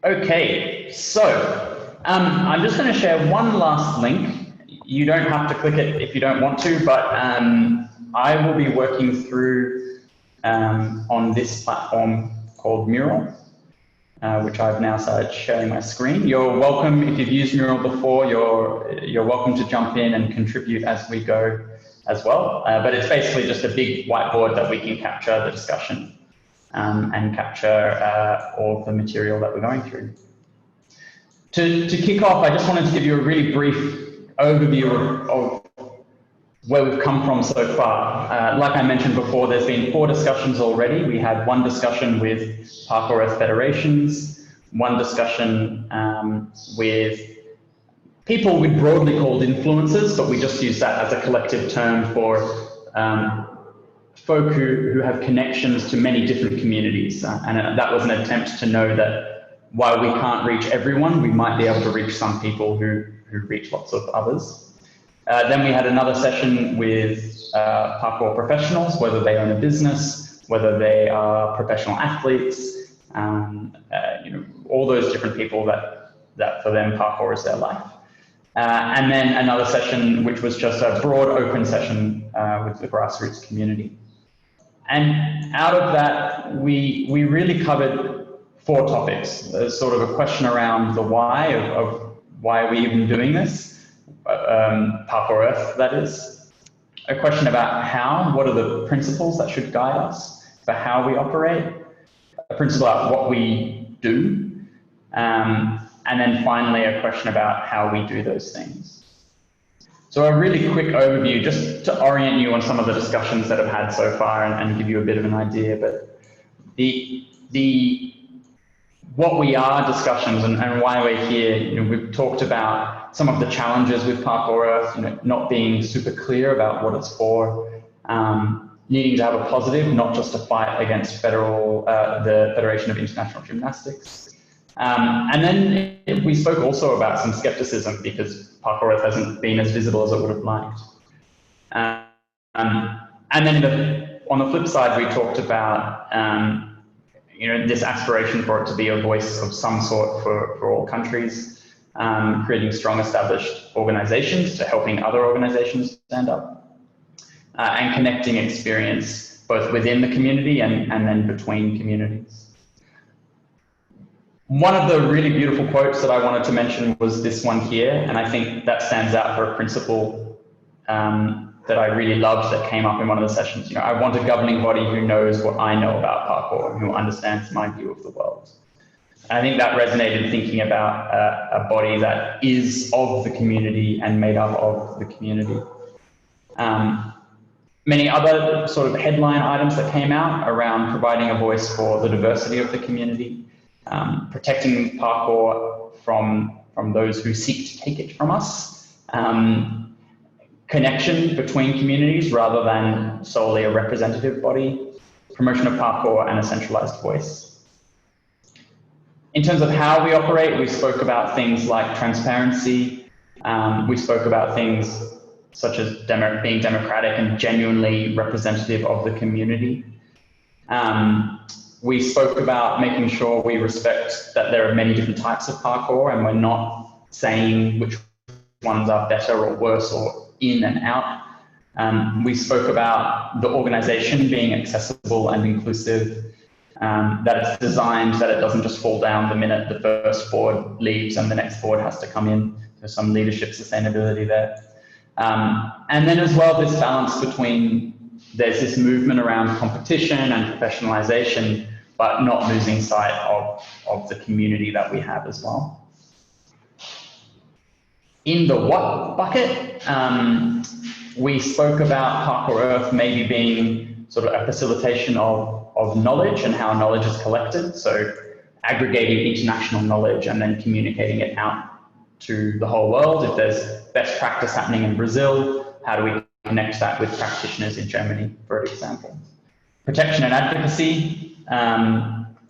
Okay, so I'm just going to share one last link. You don't have to click it if you don't want to, but I will be working through on this platform called Mural, which I've now started sharing my screen. You're welcome, if you've used Mural before, you're welcome to jump in and contribute as we go as well. But it's basically just a big whiteboard that we can capture the discussion and capture all of the material that we're going through. To kick off, I just wanted to give you a really brief overview of where we've come from so far. Like I mentioned before, there's been 4 discussions already. We had 1 discussion with Parkour Earth Federations, 1 discussion with people we'd broadly called influencers, but we just use that as a collective term for folk who have connections to many different communities. And that was an attempt to know that while we can't reach everyone, we might be able to reach some people who reach lots of others. Then we had another session with parkour professionals, whether they own a business, whether they are professional athletes, all those different people that for them parkour is their life. And then another session, which was just a broad open session with the grassroots community. And out of that, we really covered 4 topics. There's sort of a question around the why of why are we even doing this, Parkour Earth, that is. A question about how, what are the principles that should guide us for how we operate, a principle about what we do, and then finally a question about how we do those things. So a really quick overview, just to orient you on some of the discussions that I've had so far and give you a bit of an idea. But the what we are discussions and why we're here, we've talked about some of the challenges with Parkour Earth, not being super clear about what it's for, needing to have a positive, not just a fight against the Federation of International Gymnastics. And then we spoke also about some skepticism because Parkour Earth hasn't been as visible as it would have liked. And then on the flip side, we talked about this aspiration for it to be a voice of some sort for all countries, creating strong established organizations to helping other organizations stand up, and connecting experience both within the community and then between communities. One of the really beautiful quotes that I wanted to mention was this one here, and I think that stands out for a principle that I really loved that came up in one of the sessions. I want a governing body who knows what I know about parkour, who understands my view of the world. And I think that resonated thinking about a body that is of the community and made up of the community. Many other sort of headline items that came out around providing a voice for the diversity of the community, protecting parkour from those who seek to take it from us, connection between communities rather than solely a representative body, promotion of parkour, and a centralized voice. In terms of how we operate, we spoke about things like transparency. We spoke about things such as being democratic and genuinely representative of the community. We spoke about making sure we respect that there are many different types of parkour and we're not saying which ones are better or worse or in and out. We spoke about the organization being accessible and inclusive, that it's designed that it doesn't just fall down the minute the first board leaves and the next board has to come in. There's some leadership sustainability there. And then as well, this balance between, there's this movement around competition and professionalization, but not losing sight of the community that we have as well. In the what bucket, we spoke about Parkour Earth maybe being sort of a facilitation of knowledge and how knowledge is collected. So aggregating international knowledge and then communicating it out to the whole world. If there's best practice happening in Brazil, how do we connect that with practitioners in Germany, for example? Protection and advocacy.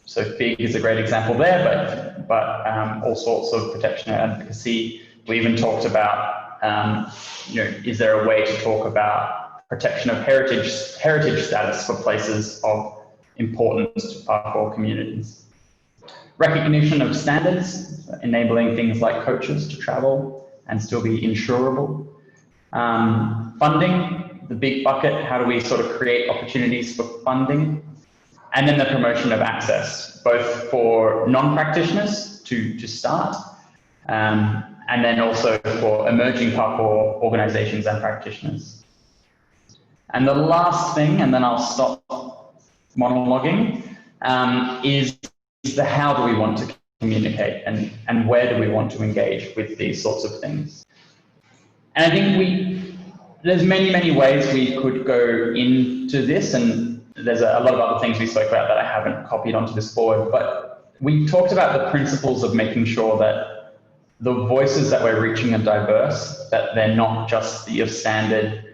So FIG is a great example there, but all sorts of protection and advocacy. We even talked about, is there a way to talk about protection of heritage status for places of importance to parkour communities? Recognition of standards, enabling things like coaches to travel and still be insurable. Funding, the big bucket, how do we sort of create opportunities for funding? And then the promotion of access, both for non-practitioners to start, and then also for emerging parkour organizations and practitioners. And the last thing, and then I'll stop monologuing, is the how do we want to communicate and where do we want to engage with these sorts of things. And I think there's many ways we could go into this, and there's a lot of other things we spoke about that I haven't copied onto this board, but we talked about the principles of making sure that the voices that we're reaching are diverse, that they're not just your standard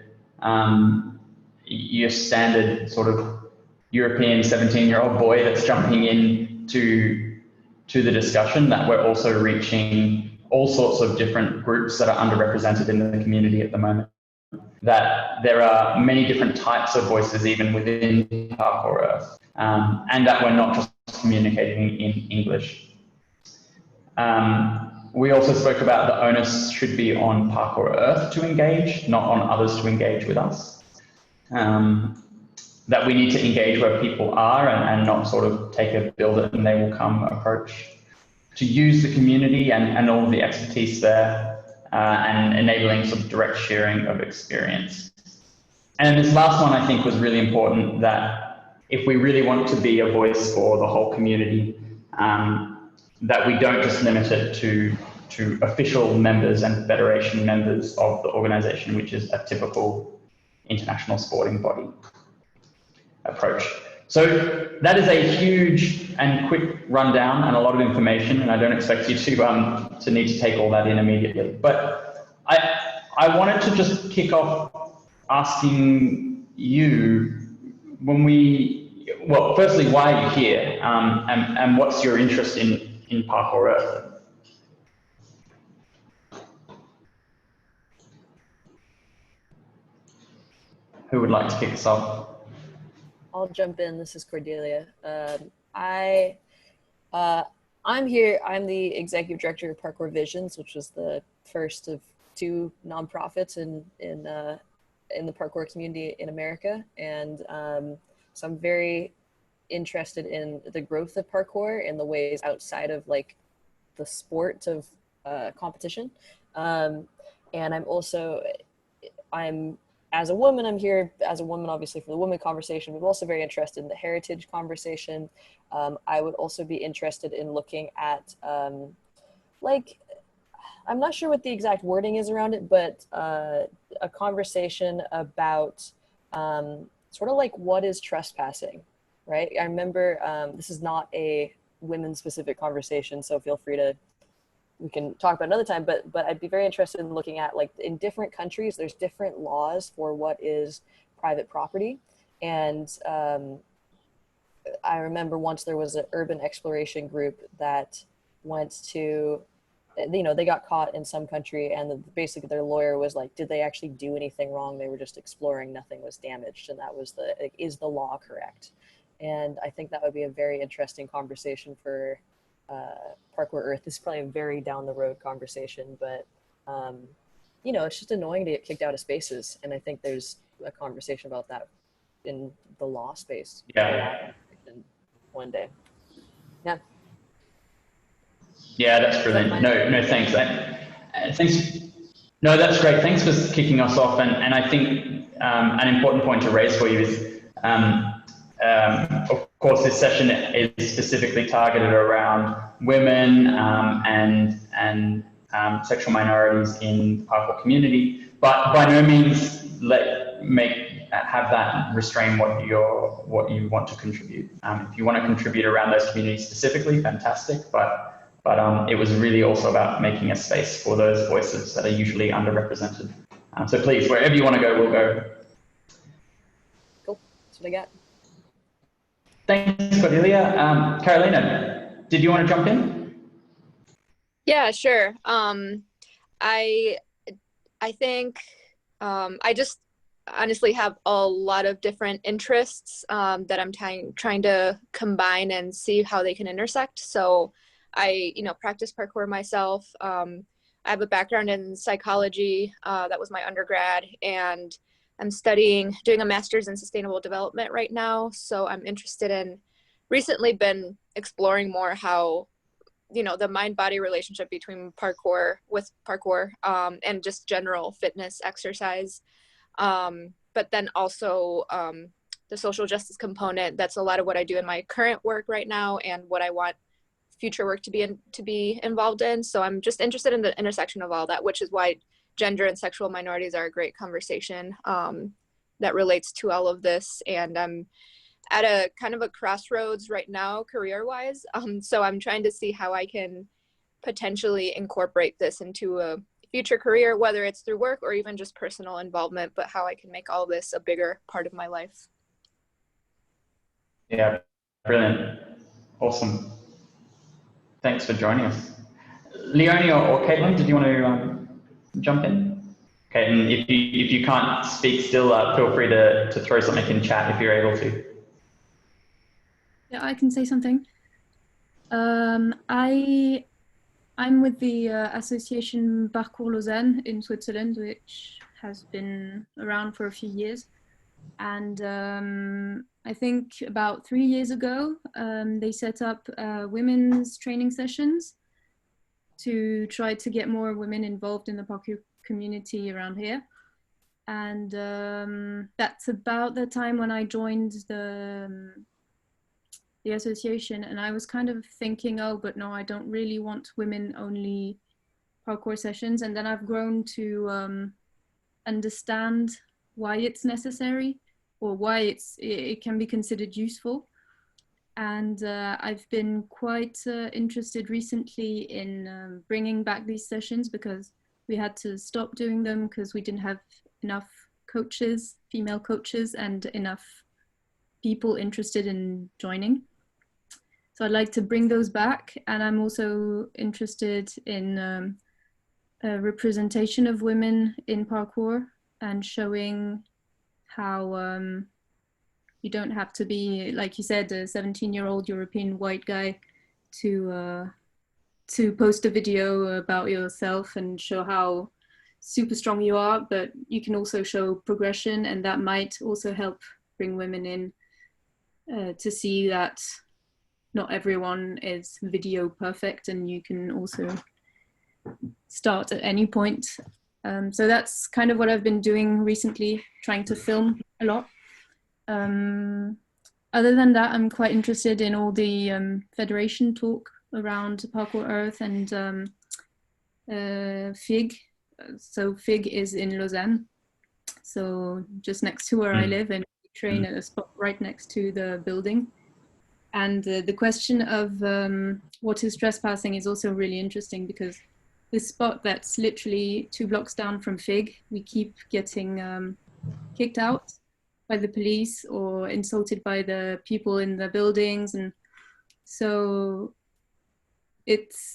sort of European 17-year-old boy that's jumping in to the discussion, that we're also reaching all sorts of different groups that are underrepresented in the community at the moment, that there are many different types of voices even within Parkour Earth, and that we're not just communicating in English. We also spoke about the onus should be on Parkour Earth to engage, not on others to engage with us. That we need to engage where people are and not sort of take a build it and they will come approach. To use the community and all of the expertise there, and enabling sort of direct sharing of experience. And this last one I think was really important, that if we really want to be a voice for the whole community, that we don't just limit it to official members and federation members of the organization, which is a typical international sporting body approach. So that is a huge and quick rundown and a lot of information, and I don't expect you to need to take all that in immediately. But I wanted to just kick off asking you, well, firstly, why are you here, and what's your interest in Parkour Earth? Who would like to kick us off? I'll jump in. This is Cordelia. I'm here. I'm the executive director of Parkour Visions, which was the first of 2 nonprofits in the parkour community in America. And so I'm very interested in the growth of parkour in the ways outside of like the sport of competition. And as a woman, I'm here as a woman, obviously, for the women conversation, but I'm also very interested in the heritage conversation. I would also be interested in looking at, I'm not sure what the exact wording is around it, but a conversation about sort of like what is trespassing, right? I remember this is not a women-specific conversation, so feel free to, we can talk about another time, but I'd be very interested in looking at, like, in different countries, there's different laws for what is private property. And I remember once there was an urban exploration group that went to, they got caught in some country, and basically their lawyer was like, did they actually do anything wrong? They were just exploring, nothing was damaged. And that was is the law correct? And I think that would be a very interesting conversation for Parkour Earth. This is probably a very down the road conversation, but it's just annoying to get kicked out of spaces, and I think there's a conversation about that in the law space. Yeah. One day. Yeah, that's brilliant. No, thanks. Thanks. No, that's great. Thanks for kicking us off. And I think an important point to raise for you is, of course, this session is specifically targeted around women and sexual minorities in the parkour community, but by no means have that restrain what you want to contribute. If you want to contribute around those communities specifically, fantastic. But it was really also about making a space for those voices that are usually underrepresented. So please, wherever you want to go, we'll go. Cool. That's what I got. Thanks, Cordelia. Carolina, did you want to jump in? Yeah, sure. I think honestly have a lot of different interests that I'm trying to combine and see how they can intersect. So I, practice parkour myself. I have a background in psychology. That was my undergrad, and I'm doing a master's in sustainable development right now. So I'm recently been exploring more how, the mind-body relationship between parkour and just general fitness exercise. But then also the social justice component. That's a lot of what I do in my current work right now and what I want future work to be involved in. So I'm just interested in the intersection of all that, which is why gender and sexual minorities are a great conversation that relates to all of this. And I'm at a kind of a crossroads right now, career-wise. So I'm trying to see how I can potentially incorporate this into a future career, whether it's through work or even just personal involvement, but how I can make all this a bigger part of my life. Yeah, brilliant. Awesome. Thanks for joining us. Leonie or Caitlin, did you want to jump in? Caitlin, if you can't speak still, feel free to throw something in chat if you're able to. Yeah, I can say something. I'm with the association Parkour Lausanne in Switzerland, which has been around for a few years. And I think about 3 years ago, they set up women's training sessions to try to get more women involved in the parkour community around here. And that's about the time when I joined the association, and I was kind of thinking, oh, but no, I don't really want women only parkour sessions. And then I've grown to understand why it's necessary, or why it can be considered useful. And I've been quite interested recently in bringing back these sessions, because we had to stop doing them because we didn't have enough coaches, female coaches, and enough people interested in joining. So I'd like to bring those back. And I'm also interested in a representation of women in parkour, and showing how you don't have to be, like you said, a 17-year-old European white guy to post a video about yourself and show how super strong you are, but you can also show progression, and that might also help bring women in to see that not everyone is video perfect, and you can also start at any point. So that's kind of what I've been doing recently, trying to film a lot. Other than that, I'm quite interested in all the federation talk around Parkour Earth and FIG. So FIG is in Lausanne, so just next to where I live, and we train at a spot right next to the building. And the question of what is trespassing is also really interesting, because this spot that's literally 2 blocks down from FIG, we keep getting kicked out by the police or insulted by the people in the buildings. And so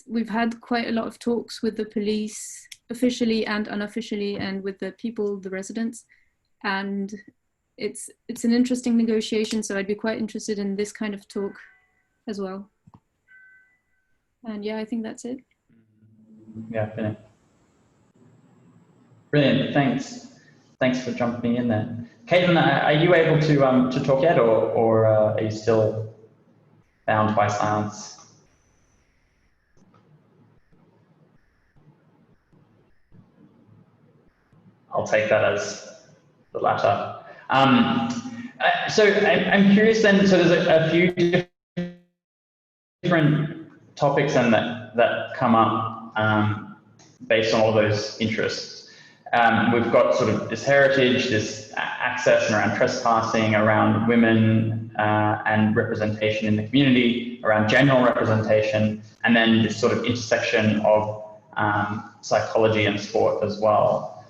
we've had quite a lot of talks with the police, officially and unofficially, and with the people, the residents. And it's an interesting negotiation, so I'd be quite interested in this kind of talk as well. And yeah, I think that's it. Yeah, brilliant. Brilliant, thanks. Thanks for jumping in there. Caitlin, are you able to talk yet, or are you still bound by silence? I'll take that as the latter. So I'm curious then, so there's a few different topics then that come up based on all those interests. We've got sort of this heritage, this access and around trespassing, around women and representation in the community, around general representation, and then this sort of intersection of psychology and sport as well.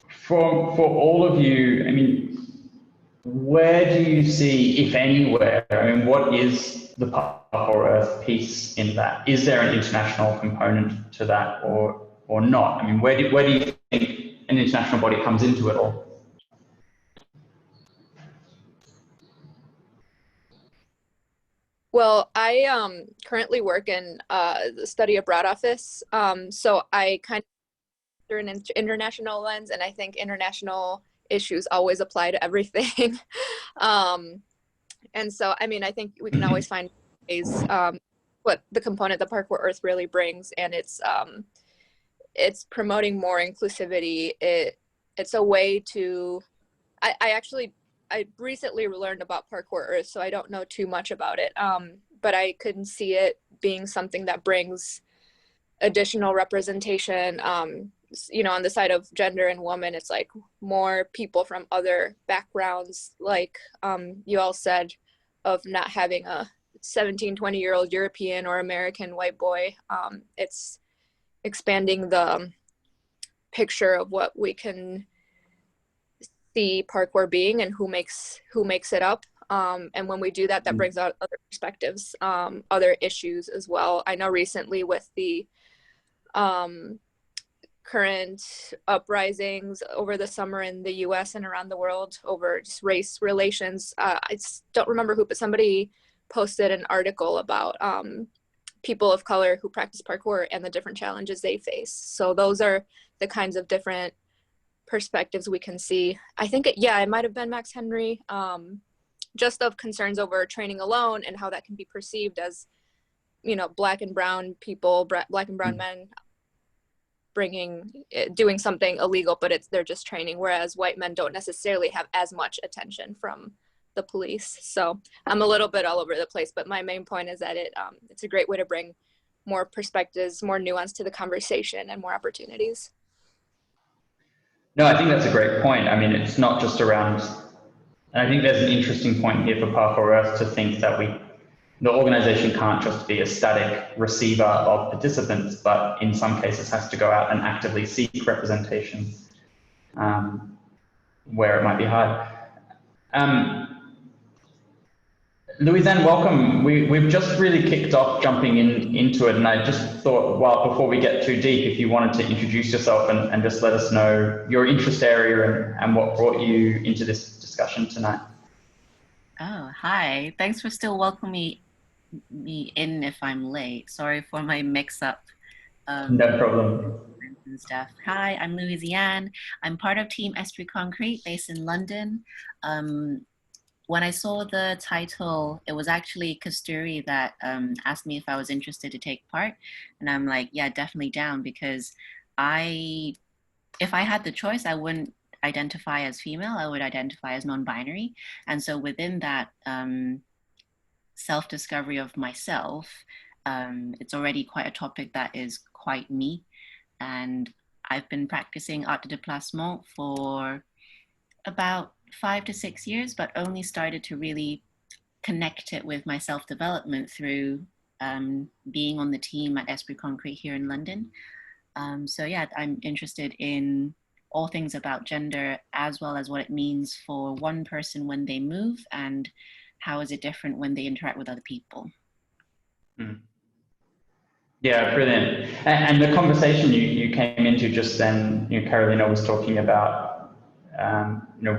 For all of you, I mean, where do you see, if anywhere, I mean, what is the Parkour Earth piece in that? Is there an international component to that or not? I mean, where do you think an international body comes into it all? Well, I currently work in the study abroad office, so I kind of through an international lens, and I think international issues always apply to everything. And so, I mean, I think we can always find ways what the component that Parkour Earth really brings, and it's promoting more inclusivity. It's a way to. I recently learned about Parkour Earth, so I don't know too much about it. But I couldn't see it being something that brings additional representation. You know, on the side of gender and woman, it's like more people from other backgrounds, like you all said, of not having a 17, 20-year-old European or American white boy. It's expanding the picture of what we can see parkour being and who makes it up. And when we do that, that brings out other perspectives, other issues as well. I know recently with the current uprisings over the summer in the US and around the world over just race relations, I don't remember who, but somebody posted an article about people of color who practice parkour and the different challenges they face. So those are the kinds of different perspectives we can see. I think it might have been Max Henry, just of concerns over training alone and how that can be perceived as, you know, black and brown people, black and brown men doing something illegal, but they're just training, whereas white men don't necessarily have as much attention from the police. So I'm a little bit all over the place, but my main point is that it's a great way to bring more perspectives, more nuance to the conversation, and more opportunities. No, I think that's a great point. I mean, it's not just around, and I think there's an interesting point here for Parkour Earth to think that the organization can't just be a static receiver of participants, but in some cases has to go out and actively seek representation where it might be hard. Louisanne, welcome. We've just really kicked off jumping into it, and I just thought, well, before we get too deep, if you wanted to introduce yourself and just let us know your interest area and what brought you into this discussion tonight. Oh, hi. Thanks for still welcoming me in if I'm late. Sorry for my mix-up. No problem. And stuff. Hi, I'm Louisanne. I'm part of Team Estuary Concrete based in London. When I saw the title, it was actually Kasturi that asked me if I was interested to take part. And I'm like, yeah, definitely down, because if I had the choice, I wouldn't identify as female, I would identify as non-binary. And so within that self-discovery of myself, it's already quite a topic that is quite me. And I've been practicing art de déplacement for about 5 to 6 years, but only started to really connect it with my self-development through being on the team at Estuary Concrete here in London. So yeah, I'm interested in all things about gender, as well as what it means for one person when they move, and how is it different when they interact with other people. Yeah, brilliant. And the conversation you came into just then, Carolina was talking about,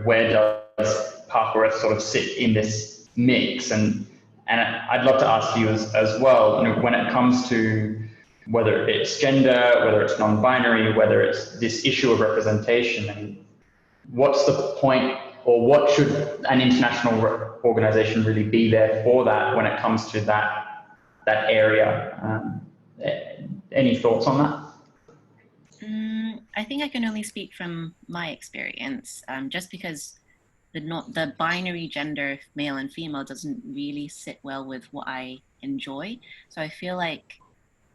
where does Parkour Earth sort of sit in this mix? And I'd love to ask you as well, when it comes to whether it's gender, whether it's non-binary, whether it's this issue of representation, and what's the point, or what should an international organization really be there for that when it comes to that area? Any thoughts on that? I think I can only speak from my experience, just because the binary gender, male and female, doesn't really sit well with what I enjoy. So I feel like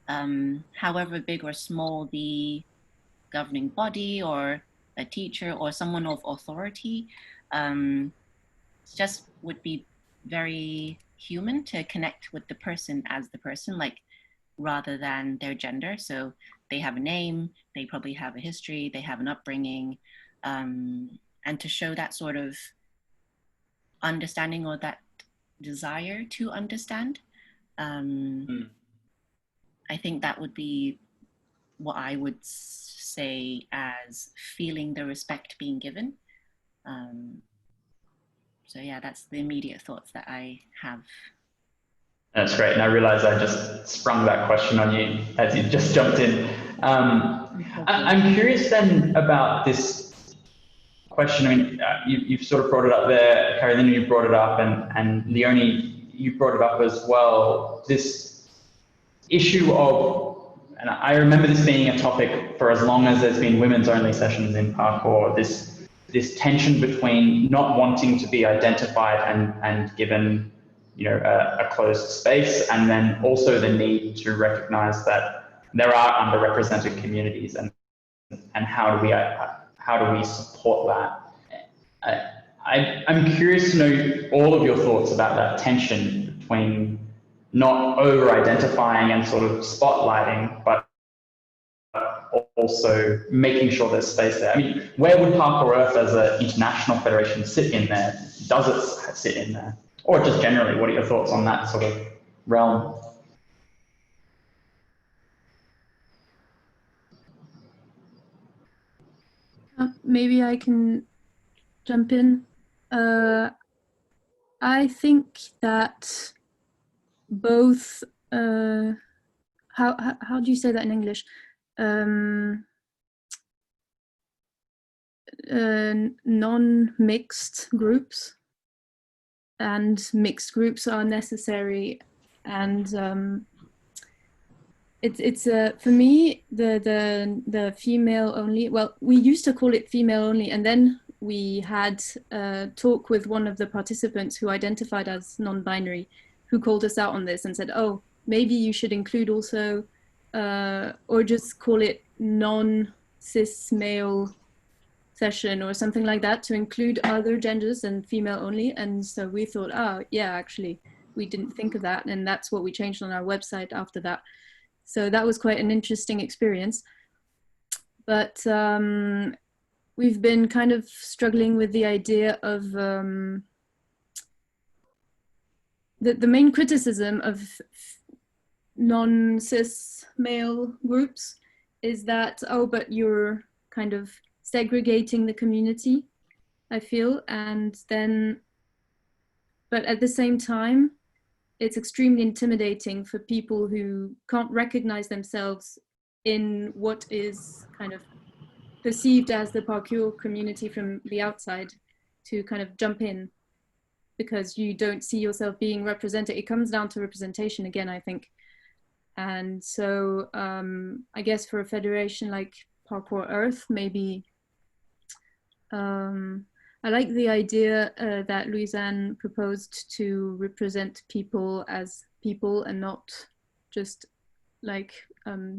however big or small the governing body or a teacher or someone of authority, just would be very human to connect with the person as the person, like rather than their gender. So they have a name, they probably have a history, they have an upbringing, and to show that sort of understanding or that desire to understand. I think that would be what I would say as feeling the respect being given. So yeah, that's the immediate thoughts that I have. That's great. And I realize I just sprung that question on you as you just jumped in. I'm curious then about this question. I mean, you've sort of brought it up there, Carolina, you brought it up, and Leonie, you brought it up as well. This issue of, and I remember this being a topic for as long as there's been women's only sessions in parkour, this tension between not wanting to be identified and given, you know, a closed space, and then also the need to recognize that there are underrepresented communities, and how do we support that? I'm curious to know all of your thoughts about that tension between not over-identifying and sort of spotlighting, but also making sure there's space there. I mean, where would Parkour Earth as an international federation sit in there? Does it sit in there? Or just generally, what are your thoughts on that sort of realm? Maybe I can jump in. I think that both, how do you say that in English? Non-mixed groups and mixed groups are necessary, and it's for me the female only. Well, we used to call it female only, and then we had a talk with one of the participants who identified as non-binary, who called us out on this and said, "Oh, maybe you should include also, or just call it non-cis male session or something like that, to include other genders and female only." And so we thought, oh yeah, actually we didn't think of that, and that's what we changed on our website after that. So that was quite an interesting experience. But we've been kind of struggling with the idea of the main criticism of non-cis male groups is that, oh, but you're kind of segregating the community, I feel. And then, but at the same time, it's extremely intimidating for people who can't recognize themselves in what is kind of perceived as the parkour community from the outside to kind of jump in, because you don't see yourself being represented. It comes down to representation again, I think. And so I guess for a federation like Parkour Earth, maybe I like the idea that Louisanne proposed, to represent people as people and not just like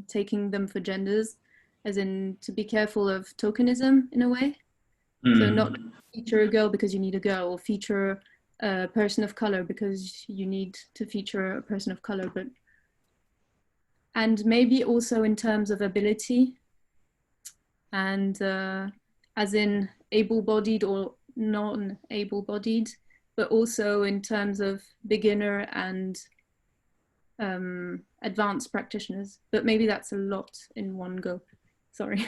taking them for genders, as in to be careful of tokenism in a way. So not feature a girl because you need a girl, or feature a person of color because you need to feature a person of color, but, and maybe also in terms of ability, and as in able-bodied or non-able-bodied, but also in terms of beginner and advanced practitioners. But maybe that's a lot in one go. Sorry.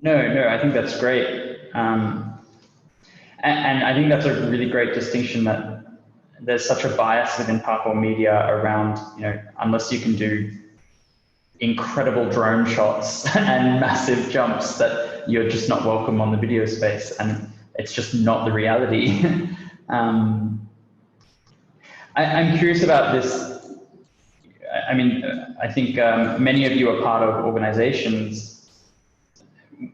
No, I think that's great. And I think that's a really great distinction, that there's such a bias within parkour media around, you know, unless you can do incredible drone shots and massive jumps, that you're just not welcome on the video space, and it's just not the reality. I'm curious about this. I mean, I think many of you are part of organizations.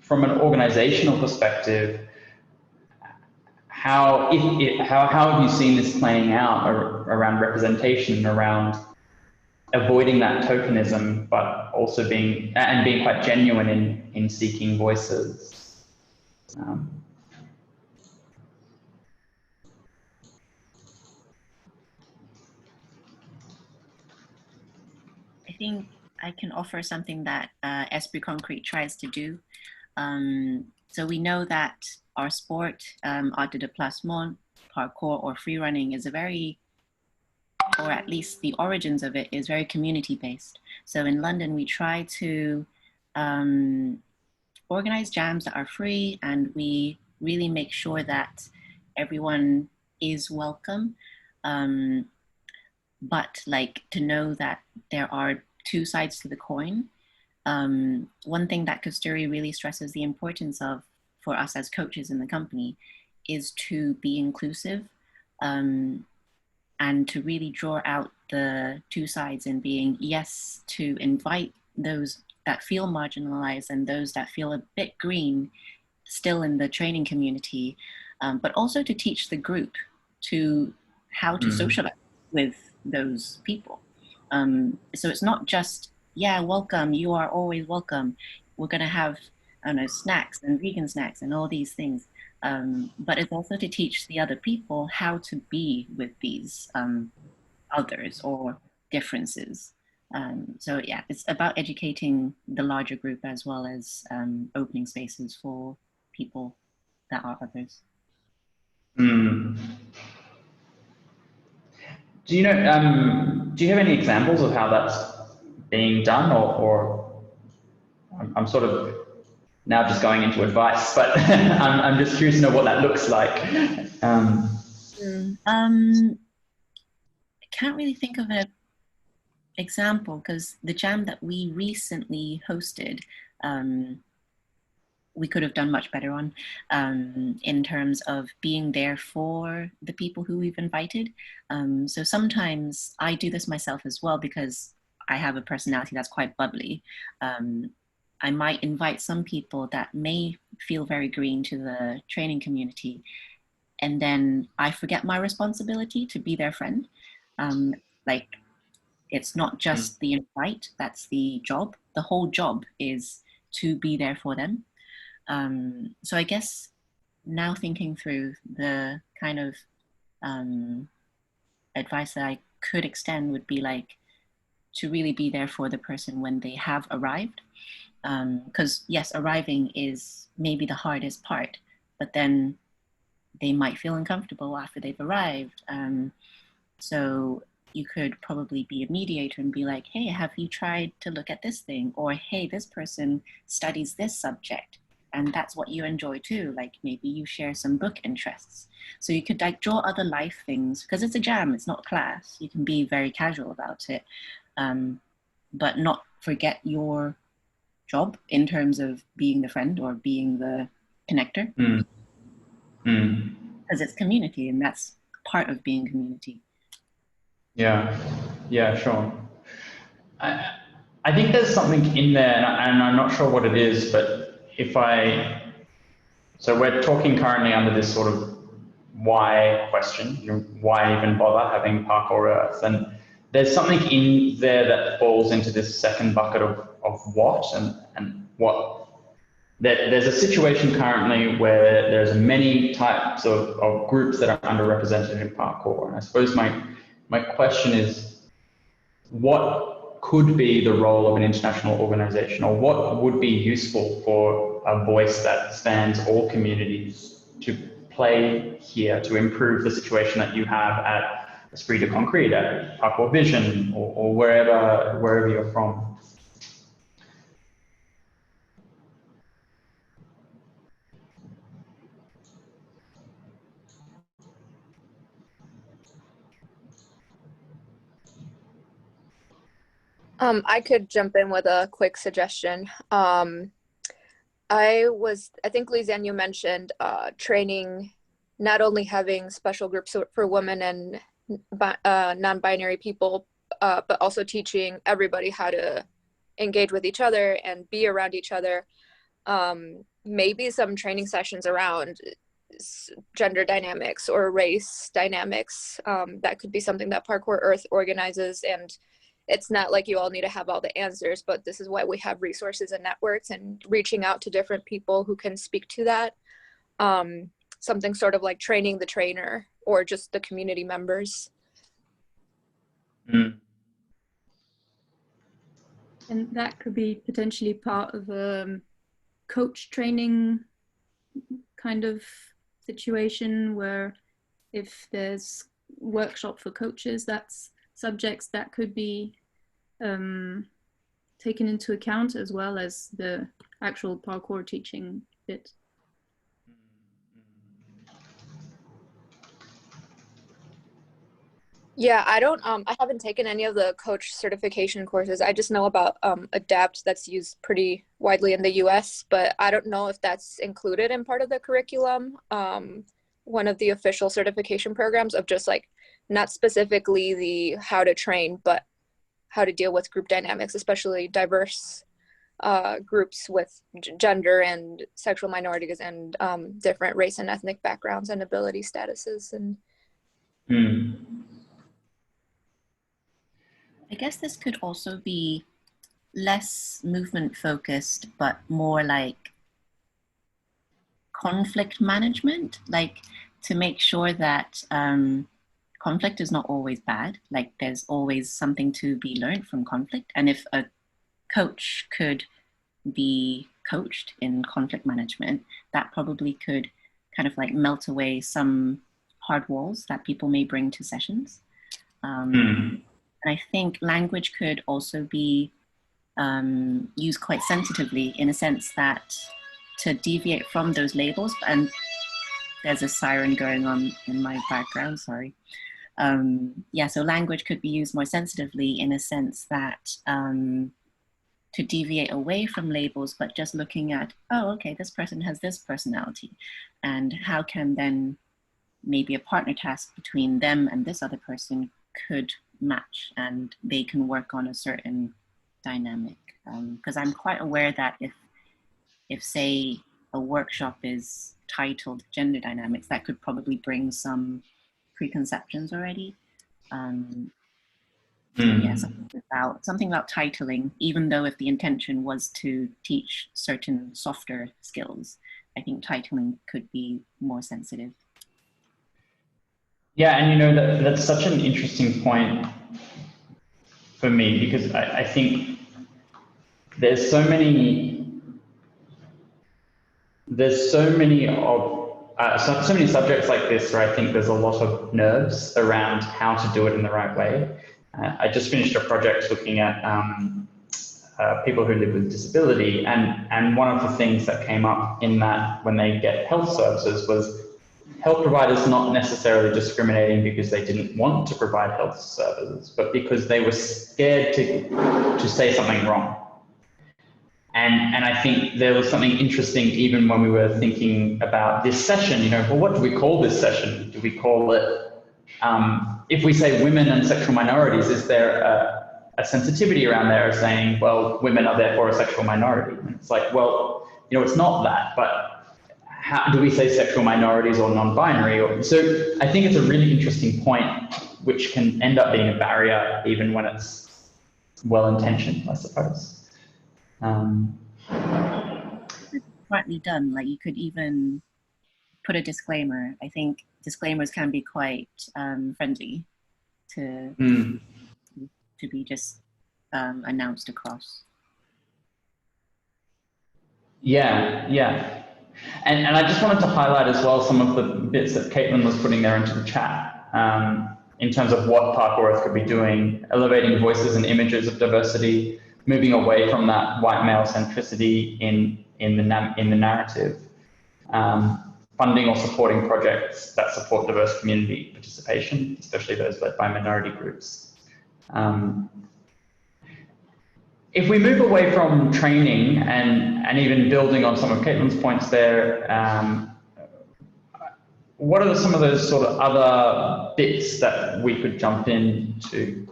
From an organizational perspective, how have you seen this playing out around representation, around avoiding that tokenism, but also being quite genuine in seeking voices? I think I can offer something that Esprit Concrete tries to do. So we know that our sport, art de déplacement, parkour or free running, is a very, or at least the origins of it is very community based. So in London, we try to organize jams that are free, and we really make sure that everyone is welcome. But like, to know that there are two sides to the coin. One thing that Kasturi really stresses the importance of for us as coaches in the company is to be inclusive, and to really draw out the two sides, and being, yes, to invite those that feel marginalized and those that feel a bit green still in the training community, but also to teach the group to how to socialize with those people. So it's not just, yeah, welcome, you are always welcome. We're gonna have, I don't know, snacks and vegan snacks and all these things. But it's also to teach the other people how to be with these others or differences. So yeah, it's about educating the larger group as well as opening spaces for people that are others. Do you know? Do you have any examples of how that's being done, or I'm sort of now just going into advice, but I'm just curious to know what that looks like. I can't really think of an example, because the jam that we recently hosted, we could have done much better on, in terms of being there for the people who we've invited. So sometimes I do this myself as well, because I have a personality that's quite bubbly. I might invite some people that may feel very green to the training community, and then I forget my responsibility to be their friend. Like, it's not just the invite, that's the job. The whole job is to be there for them. So I guess now thinking through, the kind of advice that I could extend would be like, to really be there for the person when they have arrived. Because yes, arriving is maybe the hardest part, but then they might feel uncomfortable after they've arrived. So you could probably be a mediator and be like, hey, have you tried to look at this thing? Or, hey, this person studies this subject and that's what you enjoy too. Like, maybe you share some book interests. So you could like draw other life things, because it's a jam, it's not class. You can be very casual about it, but not forget your job in terms of being the friend or being the connector. Because it's community, and that's part of being community. Yeah, sure. I think there's something in there, and I'm not sure what it is, but so we're talking currently under this sort of why question, why even bother having Parkour Earth? And there's something in there that falls into this second bucket of what and what. There's a situation currently where there's many types of groups that are underrepresented in parkour. And I suppose my question is, what could be the role of an international organization, or what would be useful for a voice that spans all communities to play here to improve the situation that you have at Esprit de Concrete, at Parkour Vision, or wherever you're from? I could jump in with a quick suggestion. I think Lizanne, you mentioned training, not only having special groups for women and non-binary people, but also teaching everybody how to engage with each other and be around each other. Maybe some training sessions around gender dynamics or race dynamics. That could be something that Parkour Earth organizes, and it's not like you all need to have all the answers, but this is why we have resources and networks, and reaching out to different people who can speak to that. Something sort of like training the trainer or just the community members. And that could be potentially part of a coach training kind of situation, where if there's workshop for coaches, that's subjects that could be taken into account, as well as the actual parkour teaching bit. Yeah, I haven't taken any of the coach certification courses. I just know about ADAPT that's used pretty widely in the US, but I don't know if that's included in part of the curriculum. One of the official certification programs of just like, not specifically the how to train, but how to deal with group dynamics, especially diverse groups with gender and sexual minorities and different race and ethnic backgrounds and ability statuses. And I guess this could also be less movement focused, but more like conflict management, like to make sure that conflict is not always bad. Like there's always something to be learned from conflict. And if a coach could be coached in conflict management, that probably could kind of like melt away some hard walls that people may bring to sessions. And I think language could also be used quite sensitively, in a sense that to deviate from those labels. And there's a siren going on in my background, sorry. Yeah, so language could be used more sensitively, in a sense that to deviate away from labels, but just looking at, oh, okay, this person has this personality, and how can then maybe a partner task between them and this other person could match, and they can work on a certain dynamic. Because I'm quite aware that if say a workshop is titled gender dynamics, that could probably bring some preconceptions already. So yeah, something about titling, even though if the intention was to teach certain softer skills, I think titling could be more sensitive. Yeah, and you know, that's such an interesting point for me, because I think there's so many subjects like this where I think there's a lot of nerves around how to do it in the right way. I just finished a project looking at people who live with disability, and one of the things that came up in that when they get health services was health providers not necessarily discriminating because they didn't want to provide health services, but because they were scared to say something wrong. And I think there was something interesting even when we were thinking about this session, you know, well, what do we call this session? Do we call it, if we say women and sexual minorities, is there a sensitivity around there of saying, well, women are therefore a sexual minority? And it's like, well, you know, it's not that, but how do we say sexual minorities or non-binary? So I think it's a really interesting point, which can end up being a barrier even when it's well-intentioned, I suppose. Smartly done, like you could even put a disclaimer. I think disclaimers can be quite friendly to be just announced across. Yeah. And I just wanted to highlight as well some of the bits that Caitlin was putting there into the chat in terms of what Parkour Earth could be doing, elevating voices and images of diversity, moving away from that white male centricity in the narrative, funding or supporting projects that support diverse community participation, especially those led by minority groups. If we move away from training and even building on some of Caitlin's points there, what are some of those sort of other bits that we could jump into?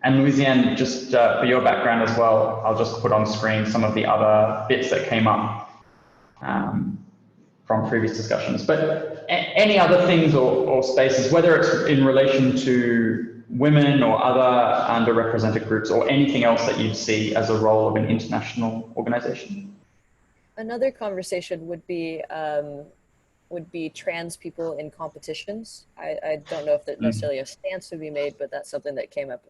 And Louisiane, just for your background as well, I'll just put on screen some of the other bits that came up from previous discussions. But any other things or spaces, whether it's in relation to women or other underrepresented groups or anything else that you'd see as a role of an international organization? Another conversation would be trans people in competitions. I don't know if that necessarily a stance would be made, but that's something that came up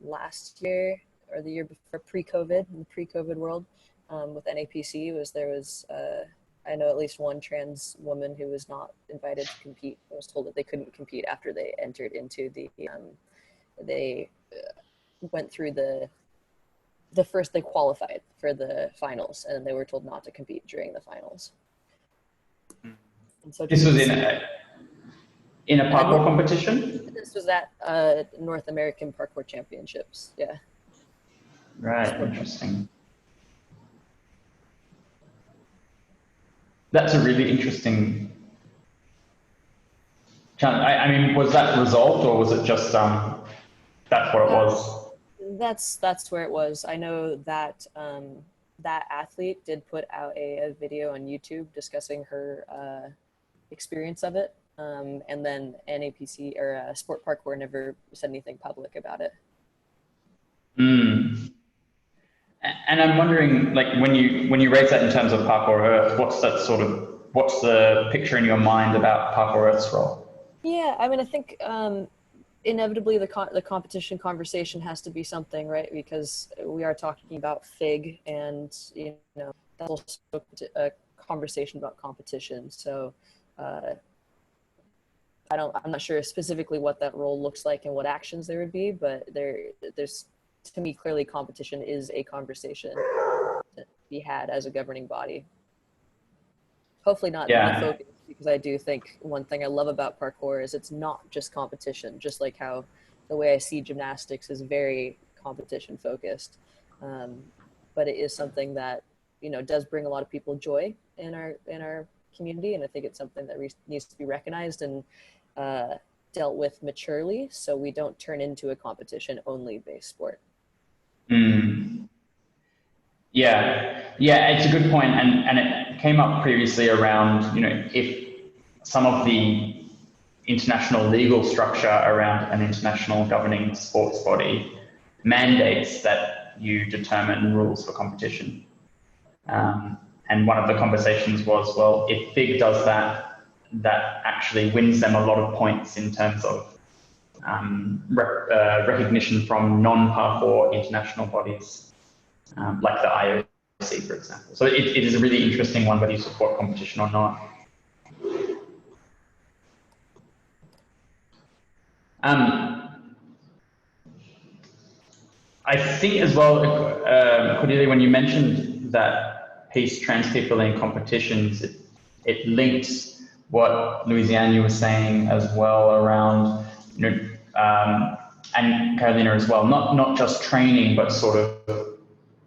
last year or the year before, pre-COVID, in the pre-COVID world, with NAPC. There was I know at least one trans woman who was not invited to compete. I was told that they couldn't compete after they entered into the they went through they qualified for the finals, and they were told not to compete during the finals. And so this was in a parkour competition? This was at North American Parkour Championships. Yeah. Right, interesting. That's a really interesting challenge. I mean, was that resolved, or was it just that's what it was? That's where it was. I know that that athlete did put out a video on YouTube discussing her experience of it, and then NAPC or Sport Parkour never said anything public about it. Mm. And I'm wondering, like, when you raise that in terms of Parkour Earth, what's the picture in your mind about Parkour Earth's role? Yeah, I mean, I think inevitably the competition conversation has to be something, right? Because we are talking about FIG, and that's also a conversation about competition. So I'm not sure specifically what that role looks like and what actions there would be, but there's, to me, clearly competition is a conversation to be had as a governing body. Hopefully not the focus, because I do think one thing I love about parkour is it's not just competition, just like how the way I see gymnastics is very competition focused. But it is something that, does bring a lot of people joy in our community. And I think it's something that needs to be recognized and dealt with maturely, so we don't turn into a competition only based sport. Mm. Yeah, it's a good point, and it came up previously around, if some of the international legal structure around an international governing sports body mandates that you determine rules for competition. And one of the conversations was, well, if FIG does that, that actually wins them a lot of points in terms of recognition from non-parkour international bodies, like the IOC, for example. So it is a really interesting one, whether you support competition or not. I think as well, Cordelia, when you mentioned that piece, trans people in competitions, it links what Louisiana was saying as well around, and Carolina as well, not just training, but sort of,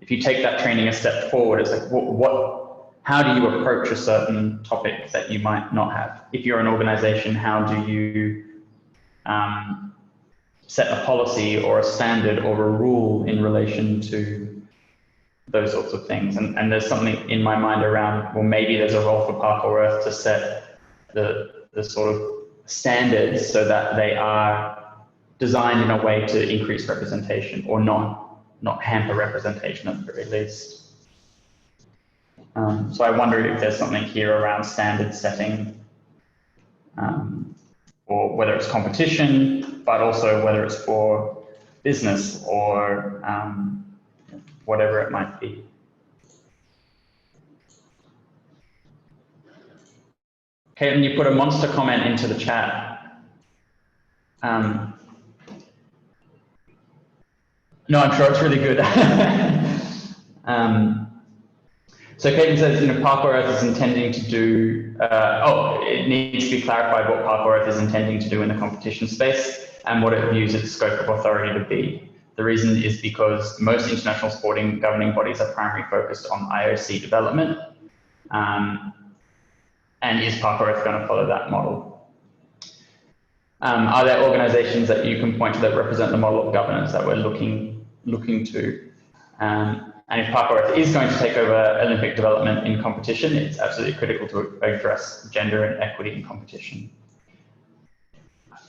if you take that training a step forward, it's like, how do you approach a certain topic that you might not have? If you're an organization, how do you set a policy or a standard or a rule in relation to those sorts of things? And there's something in my mind around, well, maybe there's a role for Parkour Earth to set the sort of standards so that they are designed in a way to increase representation, or not hamper representation at the very least. So I wonder if there's something here around standard setting, or whether it's competition, but also whether it's for business or whatever it might be. Caitlin, you put a monster comment into the chat. No, I'm sure it's really good. So Caitlin says, Parkour Earth is intending to do, it needs to be clarified what Parkour Earth is intending to do in the competition space and what it views its scope of authority to be. The reason is because most international sporting governing bodies are primarily focused on IOC development. And is Parkour Earth going to follow that model? Are there organizations that you can point to that represent the model of governance that we're looking to? And if Parkour Earth is going to take over Olympic development in competition, it's absolutely critical to address gender and equity in competition.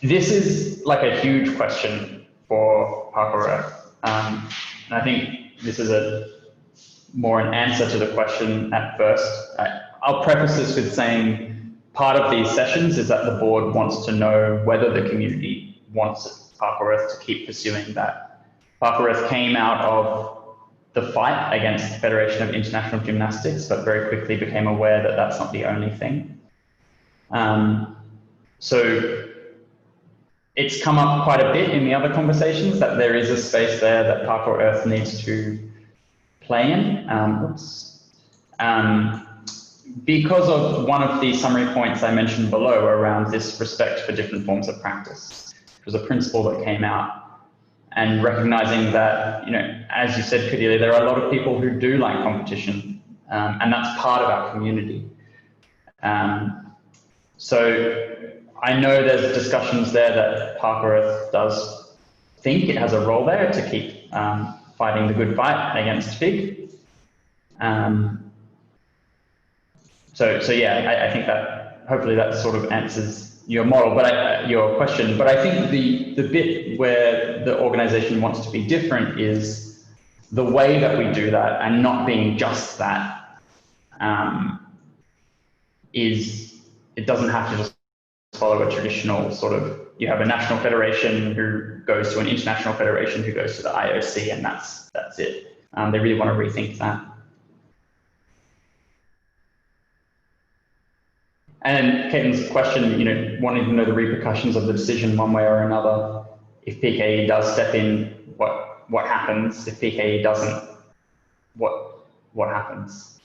This is like a huge question for Parkour Earth. And I think this is more an answer to the question at first. I'll preface this with saying part of these sessions is that the board wants to know whether the community wants Parkour Earth to keep pursuing that. Parkour Earth came out of the fight against the Federation of International Gymnastics, but very quickly became aware that that's not the only thing. So it's come up quite a bit in the other conversations that there is a space there that Parkour Earth needs to play in. Because of one of the summary points I mentioned below around this respect for different forms of practice. It was a principle that came out, and recognizing that, you know, as you said, Cordelia, there are a lot of people who do like competition, and that's part of our community. So I know there's discussions there that Parkour Earth does think it has a role there to keep fighting the good fight against FIG. So yeah, I think that hopefully that sort of answers your model, but your question. But I think the bit where the organization wants to be different is the way that we do that, and not being just that. It doesn't have to just follow a traditional sort of, you have a national federation who goes to an international federation who goes to the IOC, and that's it. They really want to rethink that. And Caitlin's question, you know, wanting to know the repercussions of the decision one way or another. If PKE does step in, what happens? If PKE doesn't, what happens?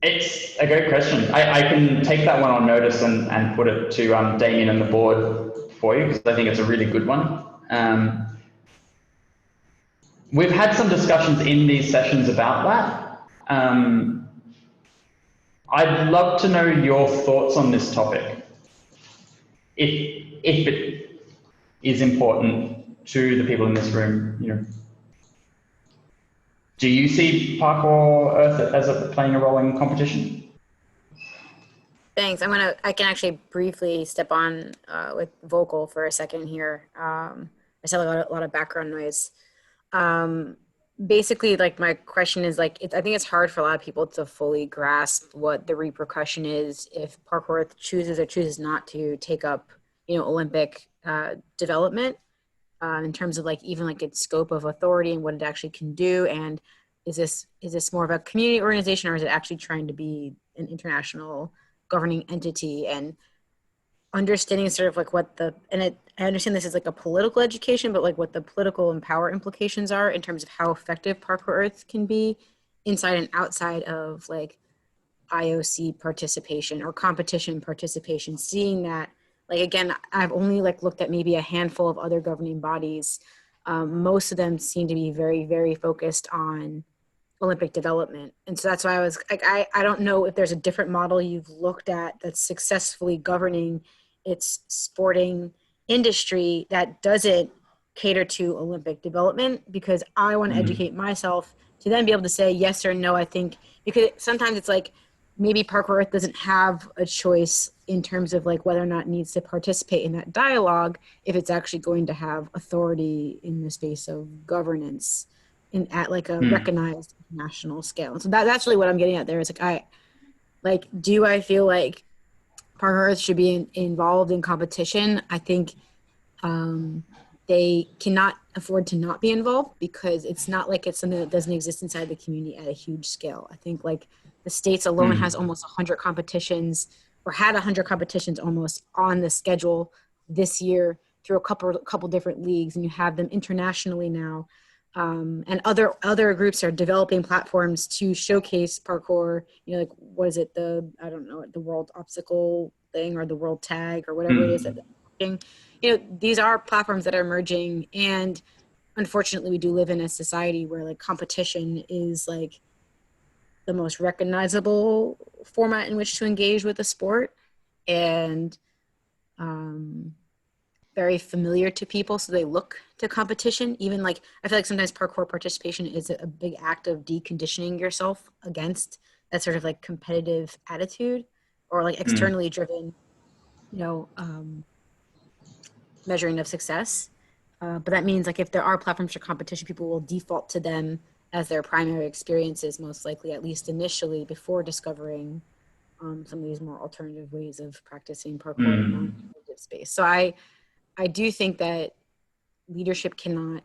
It's a great question. I can take that one on notice and put it to Damien and the board for you, because I think it's a really good one. We've had some discussions in these sessions about that. I'd love to know your thoughts on this topic. If it is important to the people in this room, you know, do you see Parkour Earth as playing a role in competition? Thanks. I can actually briefly step on with vocal for a second here. I saw a lot of background noise. Basically, like, my question is, like, I think it's hard for a lot of people to fully grasp what the repercussion is if Parkour Earth chooses or chooses not to take up, you know, Olympic development in terms of, like, even like its scope of authority and what it actually can do. And is this more of a community organization, or is it actually trying to be an international governing entity? And understanding sort of like I understand this is like a political education, but like what the political and power implications are in terms of how effective Parkour Earth can be inside and outside of like IOC participation or competition participation. Seeing that, like, again, I've only like looked at maybe a handful of other governing bodies. Most of them seem to be very, very focused on Olympic development. And so that's why I was like, I don't know if there's a different model you've looked at that's successfully governing its sporting industry that doesn't cater to Olympic development, because I want to educate myself to then be able to say yes or no. I think because sometimes it's like maybe Parkour Earth doesn't have a choice in terms of like whether or not it needs to participate in that dialogue if it's actually going to have authority in the space of governance at like a recognized national scale. And so that's really what I'm getting at there. Is like, do I feel like Parkour Earth should be involved in competition? I think they cannot afford to not be involved, because it's not like it's something that doesn't exist inside the community at a huge scale. I think like the States alone has almost 100 competitions, or had 100 competitions almost on the schedule this year through a couple different leagues, and you have them internationally now. And other groups are developing platforms to showcase parkour, you know, like, what is it, the world obstacle thing, or the world tag, or whatever it is that they're doing. You know, these are platforms that are emerging, and unfortunately we do live in a society where like competition is like the most recognizable format in which to engage with a sport, and very familiar to people, so they look to competition. Even like, I feel like sometimes parkour participation is a big act of deconditioning yourself against that sort of like competitive attitude, or like externally driven, you know, measuring of success. But that means like if there are platforms for competition, people will default to them as their primary experiences, most likely, at least initially, before discovering some of these more alternative ways of practicing parkour in a non-competitive space. So I do think that leadership cannot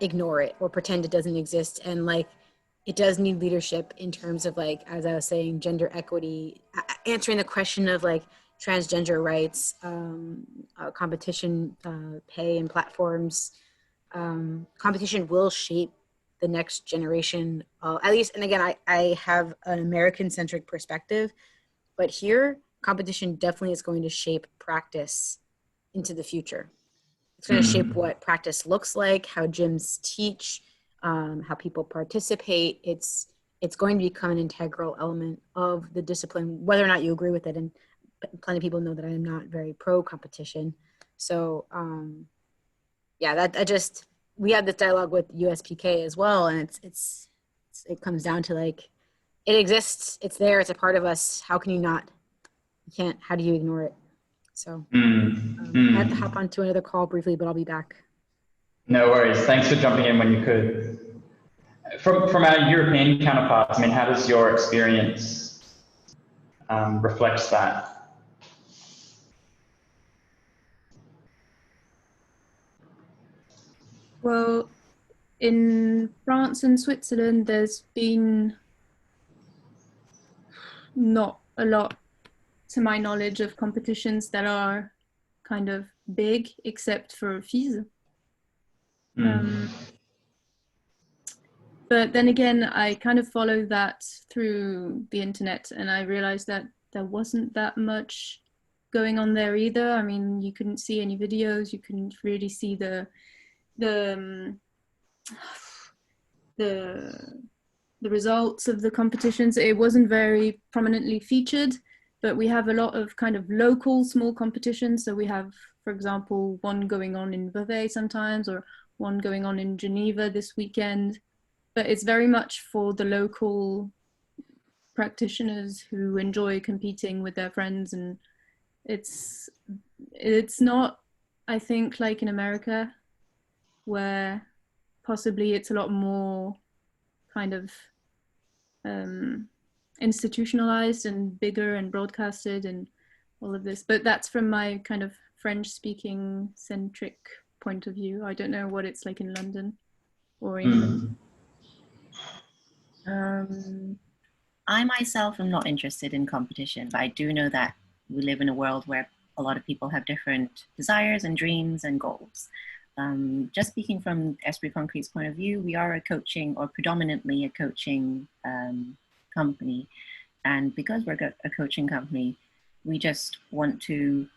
ignore it or pretend it doesn't exist. And like, it does need leadership in terms of like, as I was saying, gender equity, answering the question of like, transgender rights, competition pay and platforms. Competition will shape the next generation, at least. And again, I have an American-centric perspective, but here, competition definitely is going to shape practice into the future. It's going to shape what practice looks like, how gyms teach, how people participate. It's going to become an integral element of the discipline, whether or not you agree with it. And plenty of people know that I am not very pro competition. So yeah, we had this dialogue with USPK as well, and it comes down to like, it exists, it's there, it's a part of us. How can you not? You can't. How do you ignore it? So I have to hop onto another call briefly, but I'll be back. No worries. Thanks for jumping in when you could. From our European counterparts, I mean, how does your experience reflect that? Well, in France and Switzerland, there's been not a lot, to my knowledge, of competitions that are kind of big, except for FIS. But then again, I kind of follow that through the internet, and I realized that there wasn't that much going on there either. I mean, you couldn't see any videos, you couldn't really see the results of the competitions. It wasn't very prominently featured, but we have a lot of kind of local small competitions. So we have, for example, one going on in Vevey sometimes, or one going on in Geneva this weekend. But it's very much for the local practitioners who enjoy competing with their friends. And it's not, I think, like in America, where possibly it's a lot more kind of institutionalized and bigger and broadcasted and all of this. But that's from my kind of French-speaking centric point of view. I don't know what it's like in London or England. I myself am not interested in competition, but I do know that we live in a world where a lot of people have different desires and dreams and goals. Just speaking from Esprit Concrete's point of view, we are predominantly a coaching company. And because we're a coaching company, we just want to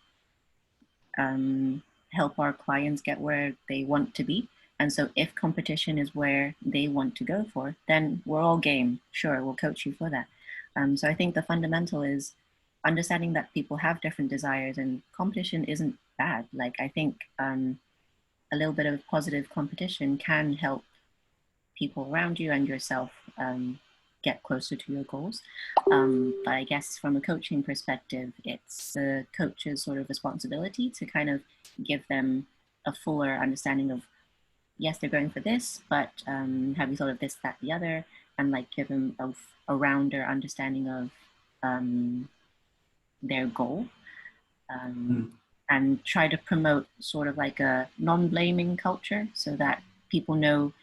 help our clients get where they want to be. And so if competition is where they want to go for, then we're all game. Sure, we'll coach you for that. So I think the fundamental is understanding that people have different desires, and competition isn't bad. Like, I think a little bit of positive competition can help people around you and yourself get closer to your goals. But I guess from a coaching perspective, it's the coach's sort of responsibility to kind of give them a fuller understanding of, yes, they're going for this, but have you thought of this, that, the other, and like give them a rounder understanding of their goal, and try to promote sort of like a non-blaming culture, so that people know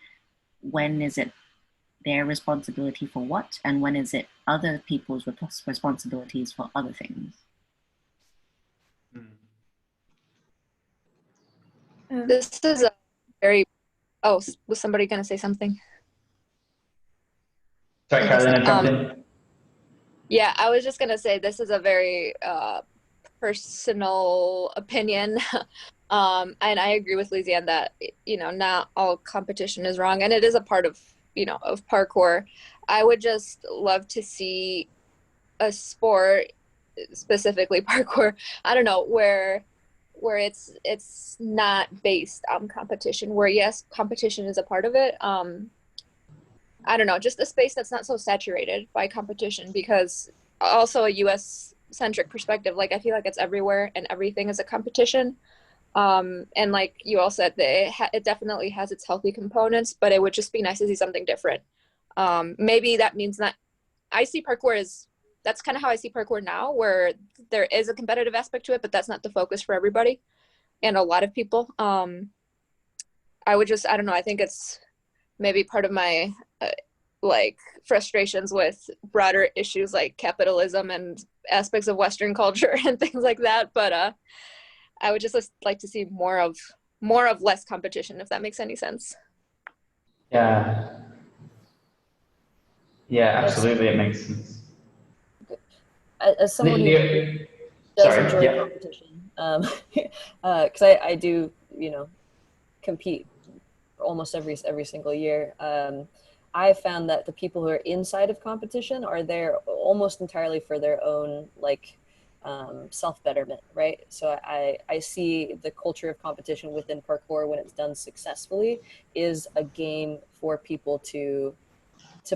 when is it their responsibility for what, and when is it other people's responsibilities for other things. This is a very, oh, was somebody going to say something? Sorry, Carolina, jump in. Yeah, I was just going to say this is a very personal opinion. And I agree with Lysiane that, not all competition is wrong, and it is a part of, of parkour. I would just love to see a sport, specifically parkour, I don't know, where it's not based on competition, where yes, competition is a part of it. I don't know, just a space that's not so saturated by competition, because also a US centric perspective, like I feel like it's everywhere and everything is a competition. And like you all said, it definitely has its healthy components, but it would just be nice to see something different. Maybe that means that that's kind of how I see parkour now, where there is a competitive aspect to it, but that's not the focus for everybody and a lot of people. I don't know, I think it's maybe part of my like frustrations with broader issues like capitalism and aspects of Western culture and things like that. But I would just like to see more of less competition, if that makes any sense. Yeah. Yeah, absolutely. It makes sense. As someone who does Sorry, enjoy yeah. competition, because I do, compete almost every single year. I found that the people who are inside of competition are there almost entirely for their own self-betterment, right? So I see the culture of competition within parkour, when it's done successfully, is a game for people to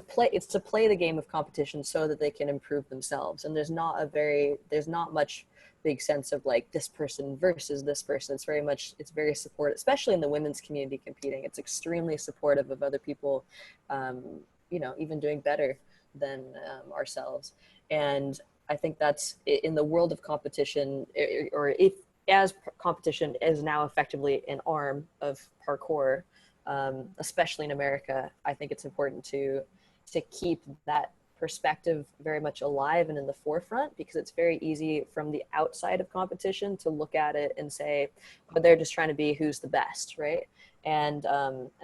play. It's to play the game of competition so that they can improve themselves. And there's not much big sense of like this person versus this person. It's very supportive, especially in the women's community competing. It's extremely supportive of other people, even doing better than ourselves. And I think that's in the world of competition, or if as competition is now effectively an arm of parkour, especially in America, I think it's important to keep that perspective very much alive and in the forefront, because it's very easy from the outside of competition to look at it and say, but they're just trying to be who's the best, right? And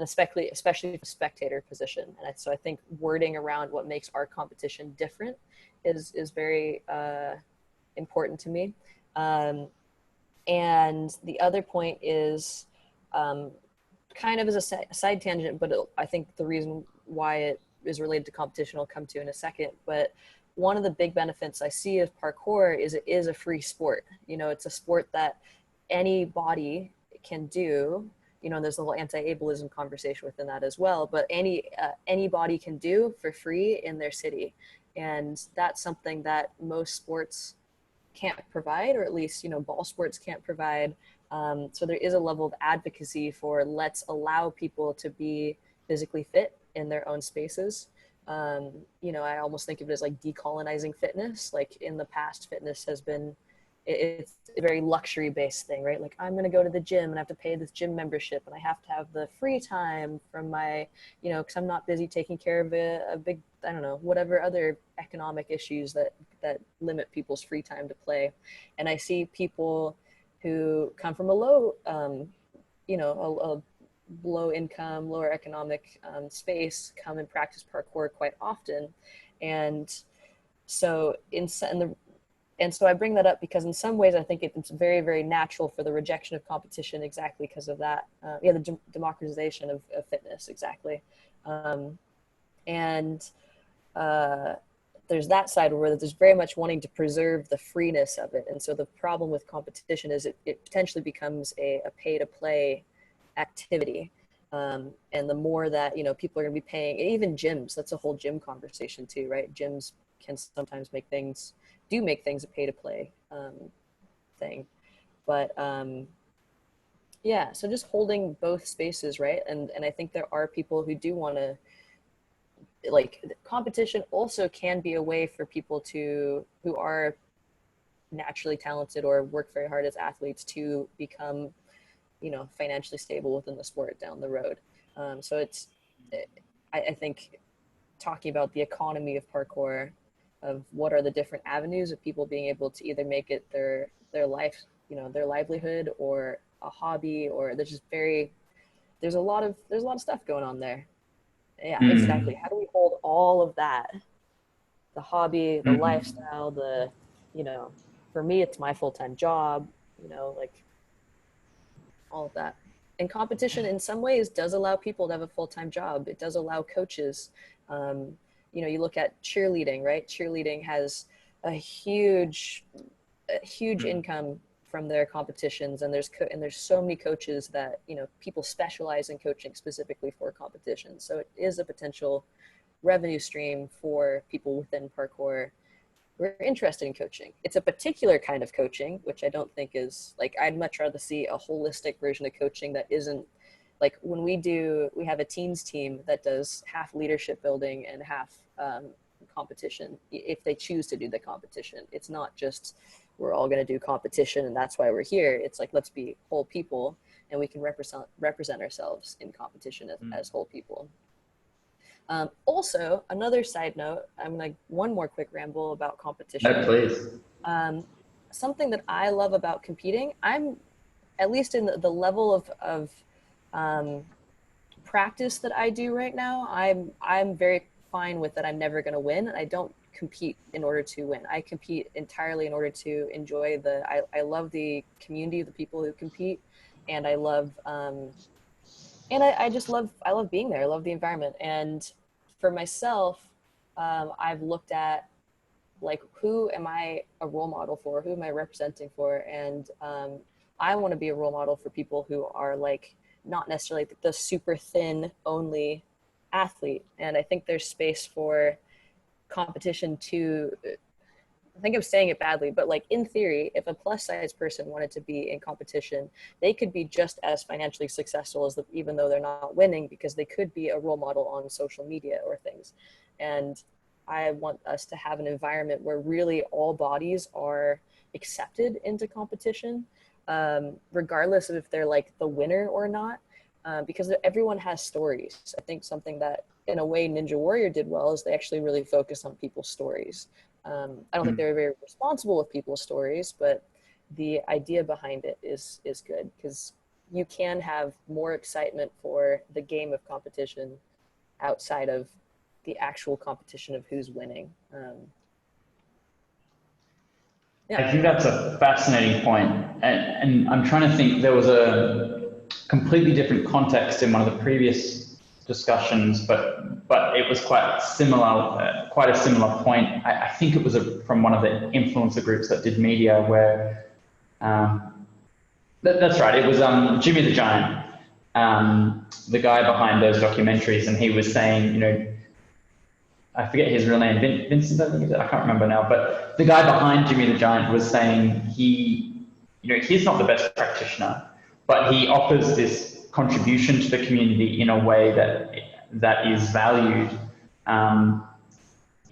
especially from a spectator position. And so I think wording around what makes our competition different is very important to me. And the other point is kind of as a side tangent, but I think the reason why it is related to competition I'll come to in a second. But one of the big benefits I see of parkour is it is a free sport. It's a sport that anybody can do. There's a little anti-ableism conversation within that as well, but anybody can do for free in their city. And that's something that most sports can't provide, or at least, ball sports can't provide. So there is a level of advocacy for let's allow people to be physically fit in their own spaces. I almost think of it as like decolonizing fitness. Like in the past, fitness has been, it's a very luxury based thing, right? Like I'm going to go to the gym and I have to pay this gym membership, and I have to have the free time from my, because I'm not busy taking care of a big, I don't know, whatever other economic issues that limit people's free time to play. And I see people who come from a low, a low income, lower economic space come and practice parkour quite often. And so so I bring that up because in some ways I think it's very, very natural for the rejection of competition, exactly because of that. The democratization of fitness, exactly. There's that side where there's very much wanting to preserve the freeness of it. And so the problem with competition is it potentially becomes a pay to play activity. And the more that, people are going to be paying, even gyms, that's a whole gym conversation too, right? Gyms can sometimes make things a pay to play thing. But so just holding both spaces, right? And I think there are people who do want to, like, competition also can be a way for people who are naturally talented or work very hard as athletes to become, financially stable within the sport down the road. So I think talking about the economy of parkour, of what are the different avenues of people being able to either make it their life, their livelihood, or a hobby, or there's a lot of stuff going on there. Yeah, exactly. How do we hold all of that? The hobby, the lifestyle, for me, it's my full-time job, like all of that. And competition in some ways does allow people to have a full-time job. It does allow coaches. You look at cheerleading, right? Cheerleading has a huge income from their competitions, and there's so many coaches that, people specialize in coaching specifically for competitions. So it is a potential revenue stream for people within parkour who are interested in coaching. It's a particular kind of coaching, which I don't think is like, I'd much rather see a holistic version of coaching that isn't like when we have a teens team that does half leadership building and half competition, if they choose to do the competition. It's not just we're all going to do competition and that's why we're here. It's like, let's be whole people and we can represent ourselves in competition as whole people. Also, another side note, I'm like one more quick ramble about competition. No, please. Something that I love about competing, I'm at least in the level of practice that I do right now, I'm very fine with that. I'm never going to win. I don't compete in order to win. I compete entirely in order to enjoy I love the community of the people who compete, and I love I just I love being there. I love the environment. And for myself, I've looked at like, who am I a role model for? Who am I representing for? And I want to be a role model for people who are like not necessarily the super thin only athlete. And I think there's space for competition to, I think I'm saying it badly, but like in theory, if a plus size person wanted to be in competition, they could be just as financially successful as even though they're not winning, because they could be a role model on social media or things. And I want us to have an environment where really all bodies are accepted into competition, regardless of if they're like the winner or not, because everyone has stories. I think something that in a way Ninja Warrior did well is they actually really focused on people's stories. I don't think they were very responsible with people's stories, but the idea behind it is good, because you can have more excitement for the game of competition outside of the actual competition of who's winning. I think that's a fascinating point. And I'm trying to think, there was a completely different context in one of the previous discussions, but it was quite similar, quite a similar point. I think it was from one of the influencer groups that did media, where that's right. It was Jimmy the Giant, the guy behind those documentaries, and he was saying, you know, I forget his real name, Vincent, I think, I can't remember now, but the guy behind Jimmy the Giant was saying he's not the best practitioner, but he offers this contribution to the community in a way that is valued,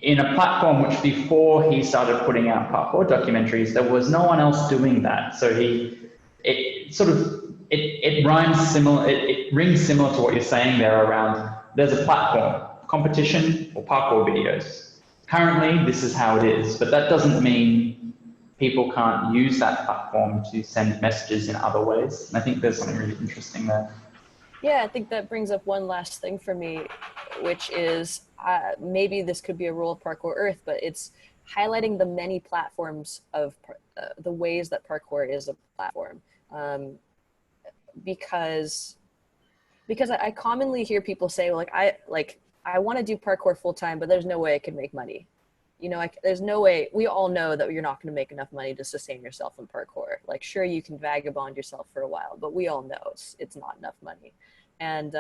in a platform which, before he started putting out parkour documentaries, there was no one else doing that. So it rhymes similar, it rings similar to what you're saying there around, there's a platform, competition or parkour videos. Currently, this is how it is, but that doesn't mean people can't use that platform to send messages in other ways. And I think there's something really interesting there. Yeah, I think that brings up one last thing for me, which is maybe this could be a rule of Parkour Earth, but it's highlighting the many platforms of the ways that parkour is a platform. Because I commonly hear people say, well, I want to do parkour full time, but there's no way I can make money. You know, there's no way. We all know that you're not going to make enough money to sustain yourself in parkour. Like, sure, you can vagabond yourself for a while, but we all know it's not enough money. And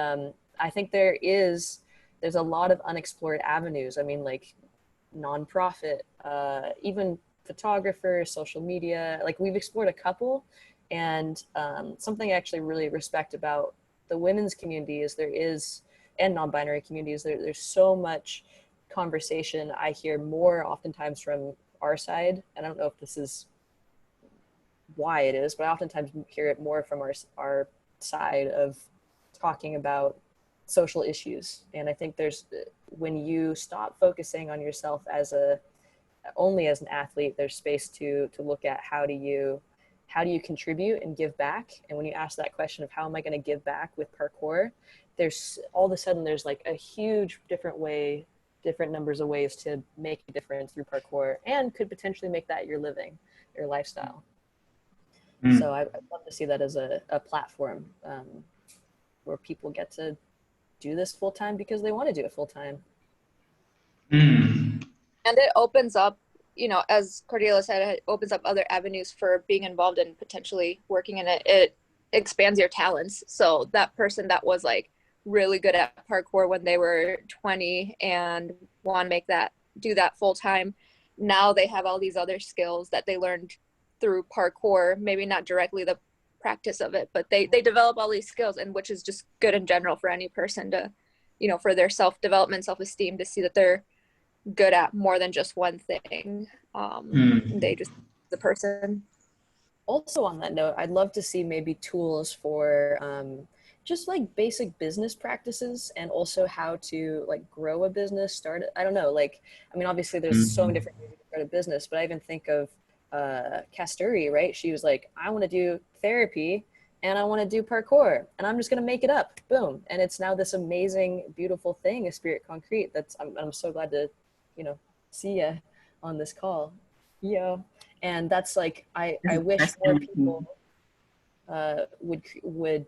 I think there's a lot of unexplored avenues. I mean, like nonprofit, even photographers, social media. Like, we've explored a couple, and something I actually really respect about the women's community and non-binary communities, there's so much conversation I hear more oftentimes from our side, and I don't know if this is why it is, but I oftentimes hear it more from our side of talking about social issues. And I think when you stop focusing on yourself only as an athlete, there's space to look at how do you contribute and give back. And when you ask that question of how am I going to give back with parkour, there's all of a sudden there's like a huge different numbers of ways to make a difference through parkour, and could potentially make that your living, your lifestyle. So I'd love to see that as a platform where people get to do this full time because they want to do it full time. And it opens up, you know, as Cordelia said, it opens up other avenues for being involved and potentially working in it. It expands your talents. So that person that was like really good at parkour when they were 20 and want to do that full time, now they have all these other skills that they learned through parkour, maybe not directly the practice of it, but they develop all these skills, and which is just good in general for any person to, you know, for their self-development, self-esteem, to see that they're good at more than just one thing. They just, the person. Also on that note, I'd love to see maybe tools for just like basic business practices, and also how to like grow a business, start it. I don't know, like, I mean, obviously there's so many different ways to start a business, but I even think of Casturi, right? She was like, I want to do therapy and I want to do parkour and I'm just going to make it up. Boom. And it's now this amazing, beautiful thing, a Spirit Concrete. I'm so glad to, you know, see you on this call. Yeah. And that's like, I wish more people would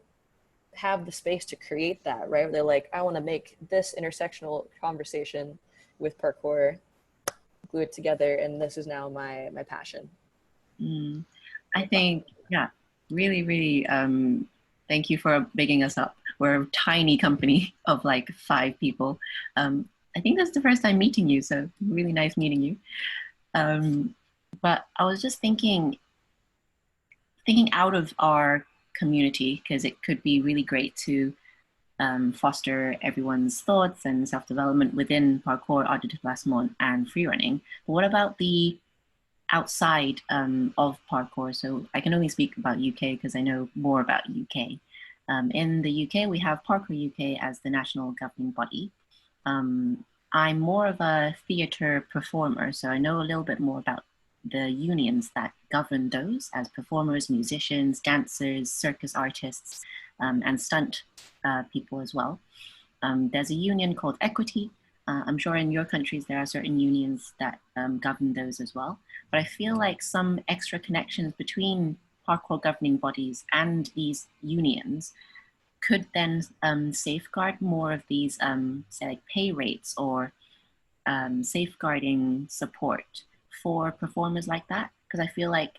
have the space to create that, right? They're like, I want to make this intersectional conversation with parkour, glue it together, and this is now my passion. I think, yeah, really, thank you for bigging us up. We're a tiny company of like 5 people. I think that's the first time meeting you, so really nice meeting you. But I was just thinking out of our community, because it could be really great to foster everyone's thoughts and self-development within parkour, art de déplacement, and freerunning. But what about the outside of parkour? So I can only speak about UK because I know more about UK. In the UK, we have Parkour UK as the national governing body. I'm more of a theatre performer, so I know a little bit more about the unions that govern those as performers, musicians, dancers, circus artists, and stunt people as well. There's a union called Equity. I'm sure in your countries there are certain unions that govern those as well. But I feel like some extra connections between parkour governing bodies and these unions could then safeguard more of these, say, like pay rates or safeguarding support for performers like that. Because I feel like,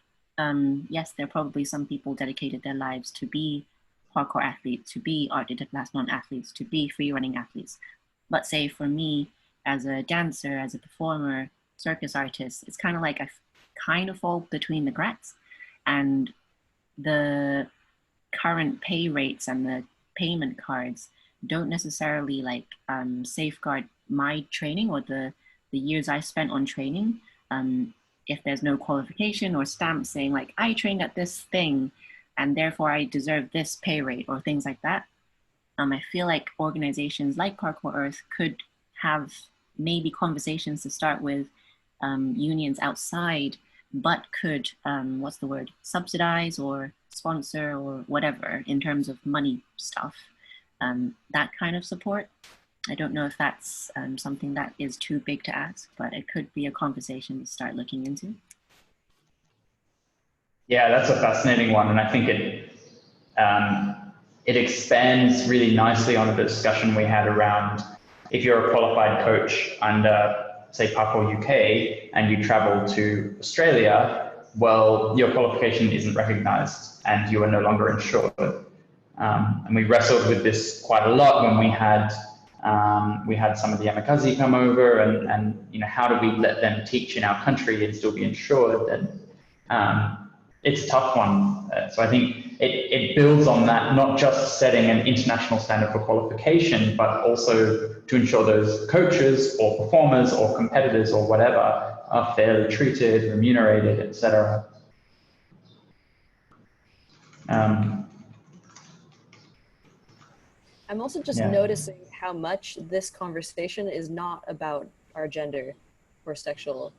yes, there are probably some people dedicated their lives to be parkour athletes, to be art de déplacement athletes, to be free running athletes. But say for me, as a dancer, as a performer, circus artist, it's kind of like I kind of fall between the cracks, and the current pay rates and the payment cards don't necessarily like safeguard my training or the years I spent on training. If there's no qualification or stamp saying like I trained at this thing and therefore I deserve this pay rate or things like that. I feel like organizations like Parkour Earth could have maybe conversations to start with unions outside, but could, subsidize or sponsor or whatever in terms of money stuff, that kind of support. I don't know if that's something that is too big to ask, but it could be a conversation to start looking into. Yeah, that's a fascinating one. And I think it expands really nicely on a discussion we had around if you're a qualified coach under, say, Parkour UK, and you travel to Australia, well, your qualification isn't recognized and you are no longer insured. And we wrestled with this quite a lot when we had some of the Yamakazi come over, and you know, how do we let them teach in our country and still be insured? And it's a tough one. So I think it builds on that, not just setting an international standard for qualification, but also to ensure those coaches or performers or competitors or whatever are fairly treated, remunerated, etc. I'm also just noticing how much this conversation is not about our gender or sexual,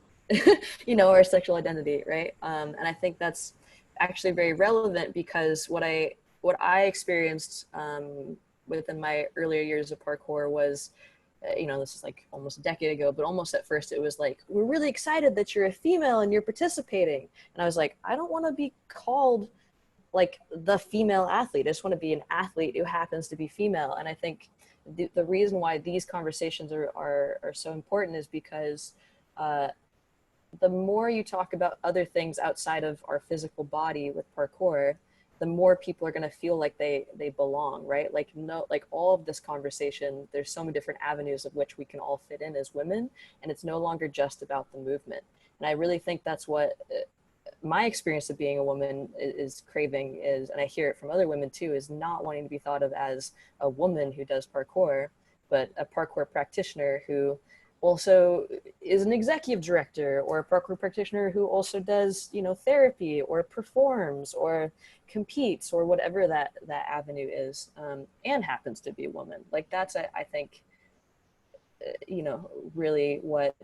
or sexual identity, right? And I think that's actually very relevant, because what I experienced within my earlier years of parkour was, this is like almost a decade ago, but almost at first it was like, we're really excited that you're a female and you're participating. And I was like, I don't want to be called like the female athlete. I just want to be an athlete who happens to be female. And I think the reason why these conversations are so important is because the more you talk about other things outside of our physical body with parkour, the more people are going to feel like they belong, right? Like all of this conversation, there's so many different avenues of which we can all fit in as women, and it's no longer just about the movement. And I really think that's what my experience of being a woman is craving is, and I hear it from other women too, is not wanting to be thought of as a woman who does parkour, but a parkour practitioner who, also is an executive director or a parkour practitioner who also does, you know, therapy or performs or competes or whatever that avenue is, and happens to be a woman. Like that's, I think, you know, really what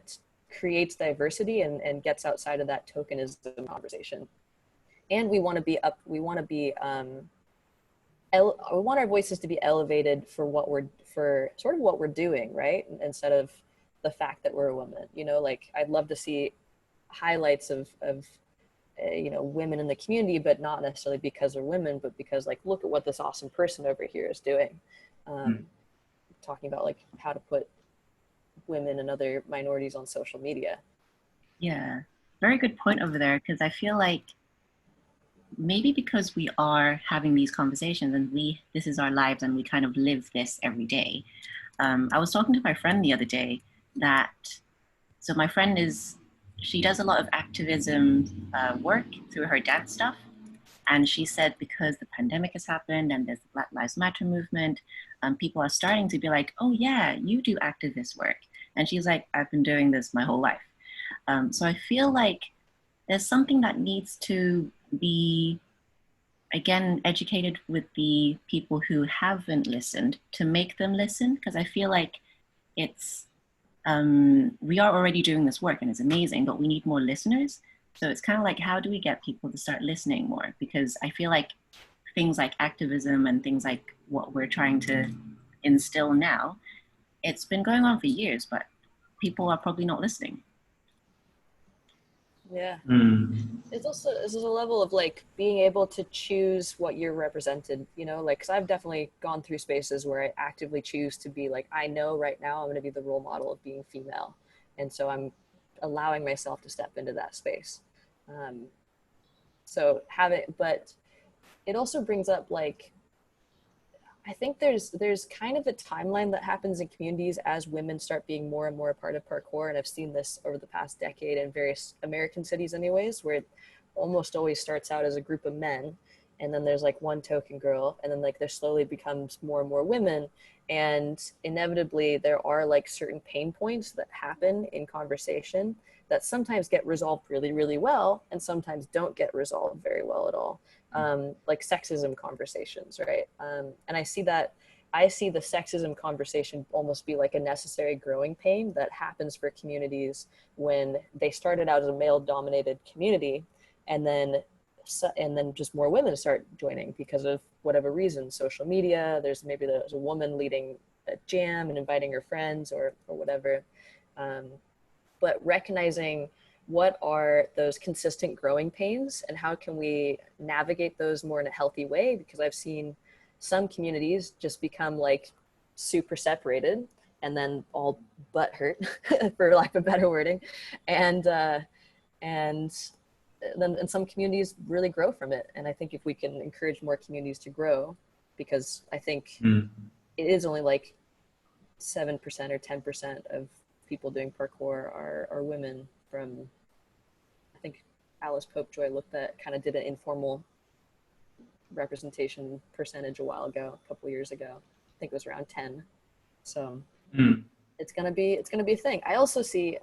creates diversity and gets outside of that tokenism conversation. And we want to be we want our voices to be elevated for sort of what we're doing, right? Instead of the fact that we're a woman, you know, like I'd love to see highlights of you know, women in the community, but not necessarily because they're women, but because like, look at what this awesome person over here is doing. Talking about like how to put women and other minorities on social media. Yeah, very good point over there, because I feel like maybe because we are having these conversations and this is our lives and we kind of live this every day. I was talking to my friend the other day so my friend she does a lot of activism work through her dance stuff. And she said because the pandemic has happened and there's the Black Lives Matter movement, people are starting to be like, oh yeah, you do activist work. And she's like, I've been doing this my whole life. So I feel like there's something that needs to be, again, educated with the people who haven't listened to make them listen. Because I feel like we are already doing this work and it's amazing, but we need more listeners. So it's kind of like, how do we get people to start listening more? Because I feel like things like activism and things like what we're trying to instill now, it's been going on for years, but people are probably not listening. Yeah. It's also, this is a level of like being able to choose what you're represented, you know, like, cause I've definitely gone through spaces where I actively choose to be like, I know right now I'm going to be the role model of being female. And so I'm allowing myself to step into that space. But it also brings up like, I think there's kind of a timeline that happens in communities as women start being more and more a part of parkour. And I've seen this over the past decade in various American cities anyways, where it almost always starts out as a group of men. And then there's like one token girl. And then like there slowly becomes more and more women. And inevitably there are like certain pain points that happen in conversation that sometimes get resolved really, really well. And sometimes don't get resolved very well at all. Like sexism conversations, right? And I see the sexism conversation almost be like a necessary growing pain that happens for communities when they started out as a male-dominated community, and then just more women start joining because of whatever reason, social media. There's a woman leading a jam and inviting her friends or whatever, but recognizing what are those consistent growing pains and how can we navigate those more in a healthy way? Because I've seen some communities just become like super separated and then all butt hurt for lack of better wording. And then some communities really grow from it. And I think if we can encourage more communities to grow, because I think it is only like 7% or 10% of people doing parkour are women. From, I think Alice Popejoy did an informal representation percentage a while ago, a couple years ago. I think it was around 10. So it's gonna be a thing. I also see,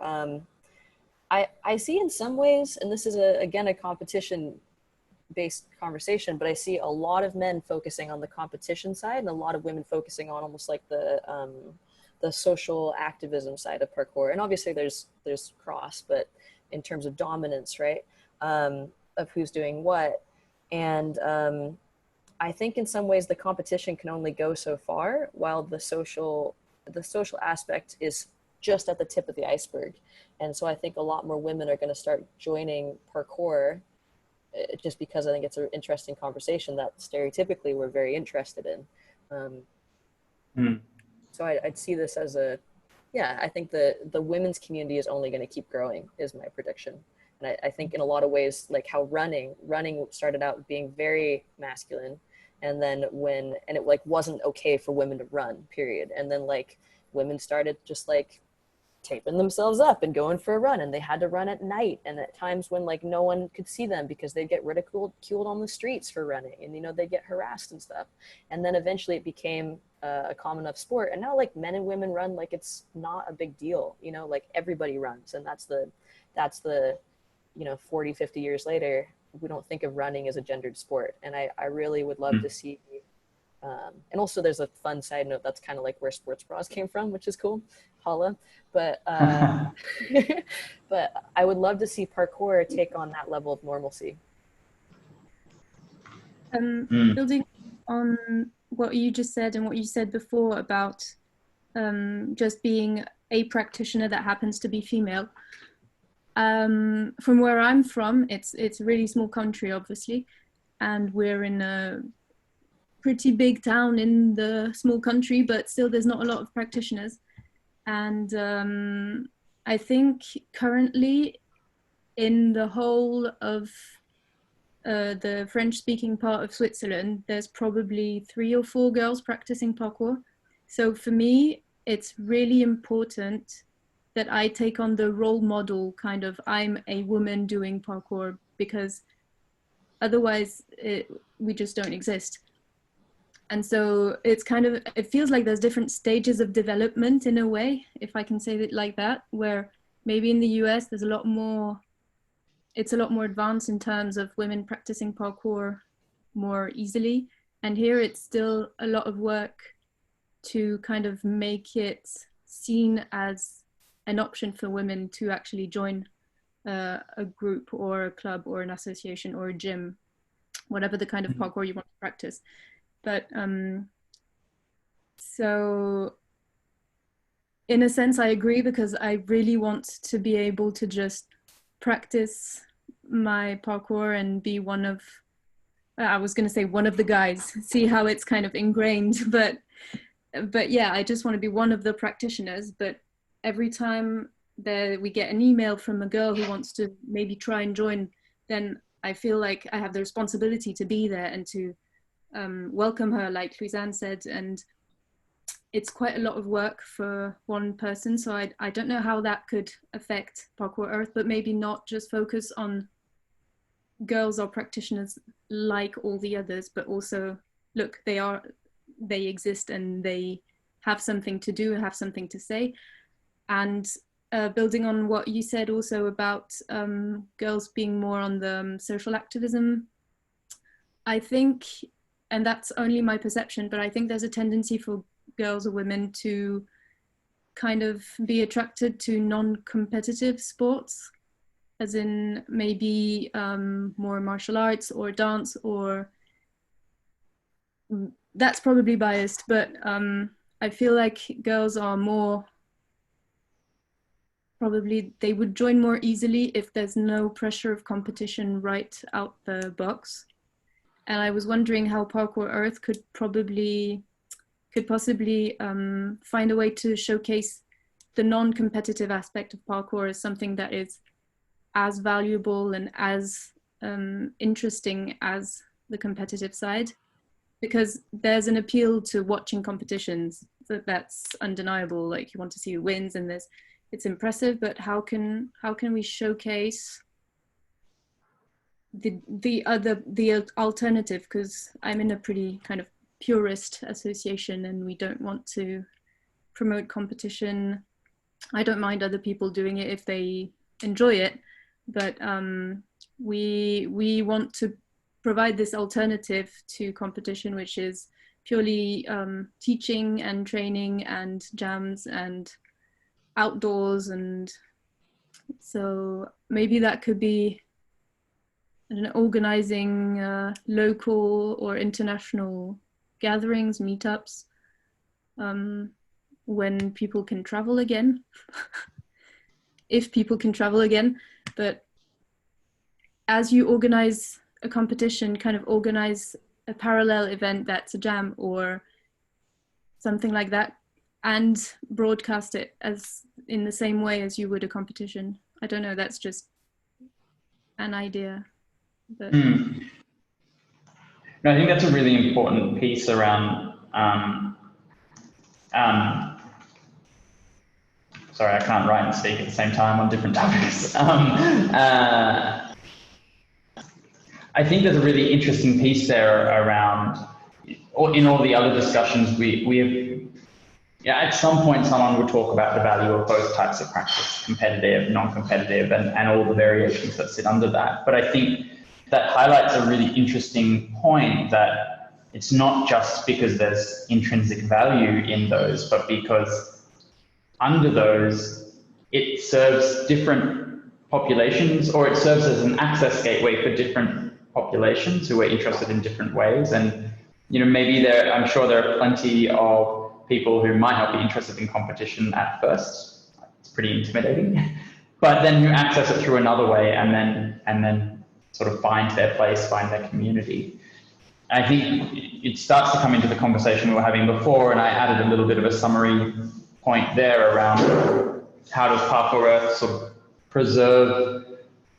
I see in some ways, and this is again a competition-based conversation, but I see a lot of men focusing on the competition side and a lot of women focusing on almost like the social activism side of parkour. And obviously there's cross, but in terms of dominance, right? Of who's doing what. And I think in some ways the competition can only go so far, while the social aspect is just at the tip of the iceberg. And so I think a lot more women are going to start joining parkour just because I think it's an interesting conversation that stereotypically we're very interested in. So I'd see this as I think the women's community is only going to keep growing is my prediction. And I think in a lot of ways, like how running started out being very masculine, and then it like wasn't okay for women to run, period. And then like women started just like taping themselves up and going for a run, and they had to run at night and at times when like no one could see them because they'd get ridiculed on the streets for running, and you know, they'd get harassed and stuff. And then eventually it became a common enough sport, and now like men and women run like it's not a big deal, you know, like everybody runs. And that's the you know, 40, 50 years later, we don't think of running as a gendered sport. And I really would love to see and also there's a fun side note, that's kind of like where sports bras came from, which is cool, holla. But but I would love to see parkour take on that level of normalcy. Building on what you just said and what you said before about just being a practitioner that happens to be female, from where I'm from, it's a really small country, obviously, and we're in a pretty big town in the small country, but still there's not a lot of practitioners. And I think currently in the whole of the French-speaking part of Switzerland, there's probably 3 or 4 girls practicing parkour. So for me, it's really important that I take on the role model kind of, I'm a woman doing parkour, because otherwise we just don't exist. And so it's kind of, it feels like there's different stages of development in a way, if I can say it like that, where maybe in the US there's a lot more, it's a lot more advanced in terms of women practicing parkour more easily. And here it's still a lot of work to kind of make it seen as an option for women to actually join a group or a club or an association or a gym, whatever the kind of parkour you want to practice. But so in a sense, I agree, because I really want to be able to just practice my parkour and be one of, I was going to say one of the guys, see how it's kind of ingrained, but yeah, I just want to be one of the practitioners. But every time that we get an email from a girl who wants to maybe try and join, then I feel like I have the responsibility to be there and to welcome her, like Louisanne said. And it's quite a lot of work for one person, so I don't know how that could affect Parkour Earth, but maybe not just focus on girls or practitioners like all the others, but also look, they exist and they have something to do and have something to say. And building on what you said also about girls being more on the social activism, I think, and that's only my perception, but I think there's a tendency for girls or women to kind of be attracted to non-competitive sports, as in maybe more martial arts or dance, or that's probably biased, but I feel like girls are more, probably they would join more easily if there's no pressure of competition right out the box. And I was wondering how Parkour Earth could possibly find a way to showcase the non-competitive aspect of parkour as something that is as valuable and as interesting as the competitive side, because there's an appeal to watching competitions that's undeniable. Like, you want to see who wins, and it's impressive, but how can we showcase the alternative? Because I'm in a pretty kind of purist association and we don't want to promote competition. I don't mind other people doing it if they enjoy it, but we want to provide this alternative to competition, which is purely teaching and training and jams and outdoors. And so maybe that could be, I don't know, organizing local or international gatherings, meetups, when people can travel again, if people can travel again. But as you organize a competition, kind of organize a parallel event that's a jam or something like that, and broadcast it as in the same way as you would a competition. I don't know, that's just an idea. But No, I think that's a really important piece around sorry, I can't write and speak at the same time on different topics. I think there's a really interesting piece there around, or in all the other discussions we have, yeah, at some point someone would talk about the value of both types of practice, competitive, non-competitive, and all the variations that sit under that. But I think that highlights a really interesting point, that it's not just because there's intrinsic value in those, but because under those, it serves different populations, or it serves as an access gateway for different populations who are interested in different ways. And, you know, maybe I'm sure there are plenty of people who might not be interested in competition at first. It's pretty intimidating, but then who access it through another way, and then sort of find their place, find their community. I think it starts to come into the conversation we were having before, and I added a little bit of a summary point there around how does Parkour Earth sort of preserve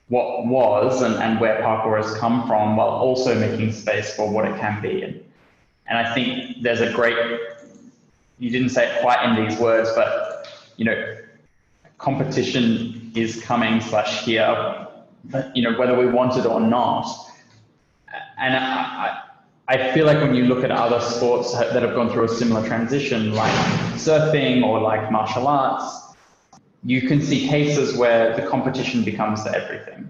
what was and where Parkour has come from, while also making space for what it can be. And I think there's a great, you didn't say it quite in these words, but, you know, competition is coming / here, you know, whether we want it or not. And I feel like when you look at other sports that have gone through a similar transition, like surfing or like martial arts, you can see cases where the competition becomes the everything,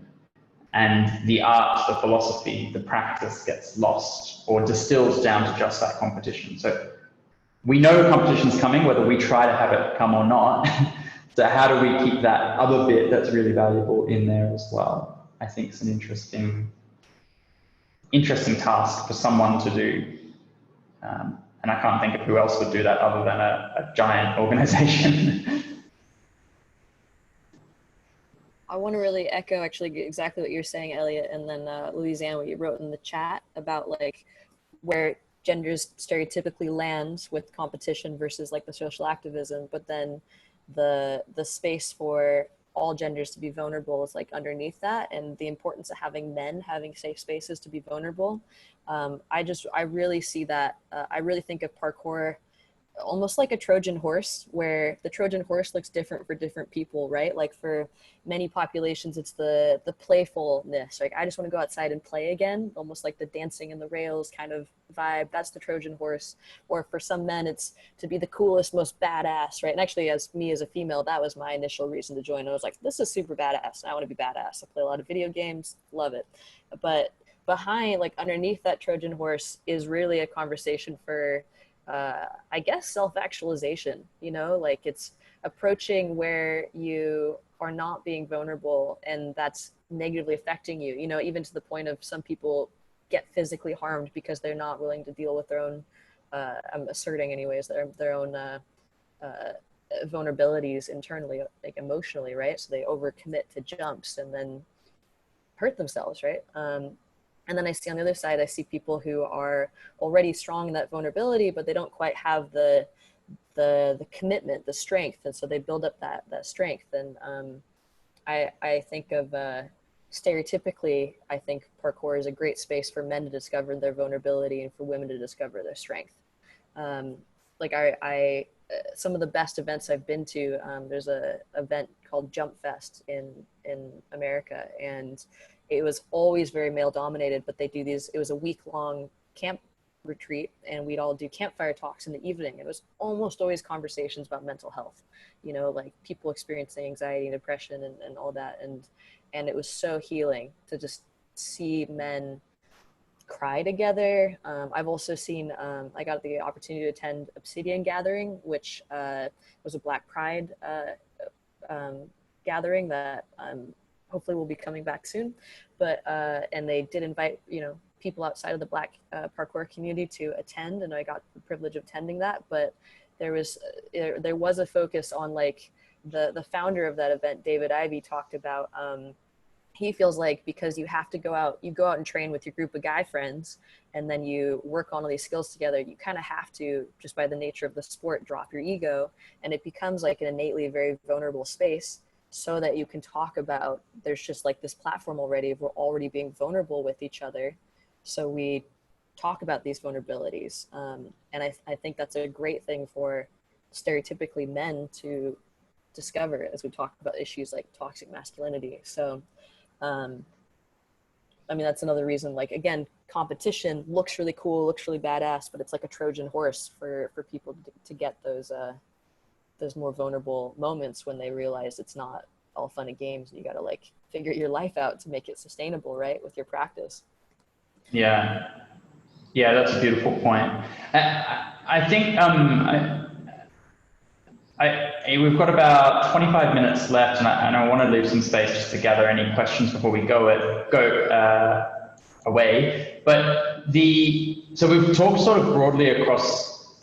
and the art, the philosophy, the practice gets lost or distilled down to just that competition. So we know competition's coming, whether we try to have it come or not. So how do we keep that other bit that's really valuable in there as well? I think it's an interesting task for someone to do. And I can't think of who else would do that other than a giant organization. I want to really echo actually exactly what you're saying, Elliot, and then Louisiana, what you wrote in the chat about like where genders stereotypically lands with competition versus like the social activism, but then the space for all genders to be vulnerable is like underneath that, and the importance of having men having safe spaces to be vulnerable. I really see that. I really think of parkour almost like a Trojan horse, where the Trojan horse looks different for different people, right? Like for many populations, it's the playfulness. Like, I just want to go outside and play again, almost like the dancing in the rails kind of vibe. That's the Trojan horse. Or for some men, it's to be the coolest, most badass, right? And actually, as a female, that was my initial reason to join. I was like, this is super badass. I want to be badass. I play a lot of video games, love it. But behind, like underneath that Trojan horse is really a conversation for I guess self-actualization, you know, like it's approaching where you are not being vulnerable and that's negatively affecting you, you know, even to the point of some people get physically harmed because they're not willing to deal with their own, I'm asserting anyways, their own vulnerabilities internally, like emotionally, right? So they overcommit to jumps and then hurt themselves, right? And then I see on the other side, I see people who are already strong in that vulnerability, but they don't quite have the commitment, the strength. And so they build up that strength. And I think of stereotypically, I think parkour is a great space for men to discover their vulnerability and for women to discover their strength. Like some of the best events I've been to, there's a event called Jump Fest in America, and it was always very male dominated, but they do these, it was a week-long camp retreat, and we'd all do campfire talks in the evening. It was almost always conversations about mental health, you know, like people experiencing anxiety and depression and all that. And it was so healing to just see men cry together. I've also seen, I got the opportunity to attend Obsidian Gathering, which was a Black Pride gathering that hopefully will be coming back soon. But and they did invite, you know, people outside of the Black parkour community to attend, and I got the privilege of attending that. But there was a focus on, like, the founder of that event, David Ivey, talked about he feels like because you have to go out and train with your group of guy friends, and then you work on all these skills together, you kind of have to, just by the nature of the sport, drop your ego, and it becomes like an innately very vulnerable space, so that you can talk about, there's just like this platform already of we're already being vulnerable with each other. So we talk about these vulnerabilities. And I think that's a great thing for stereotypically men to discover as we talk about issues like toxic masculinity. So I mean, that's another reason, like, again, competition looks really cool, looks really badass, but it's like a Trojan horse for people to get those more vulnerable moments when they realize it's not all fun and games, and you got to like figure your life out to make it sustainable, right, with your practice. Yeah, that's a beautiful point. I think we've got about 25 minutes left, and I want to leave some space just to gather any questions before we go away. But so we've talked sort of broadly across.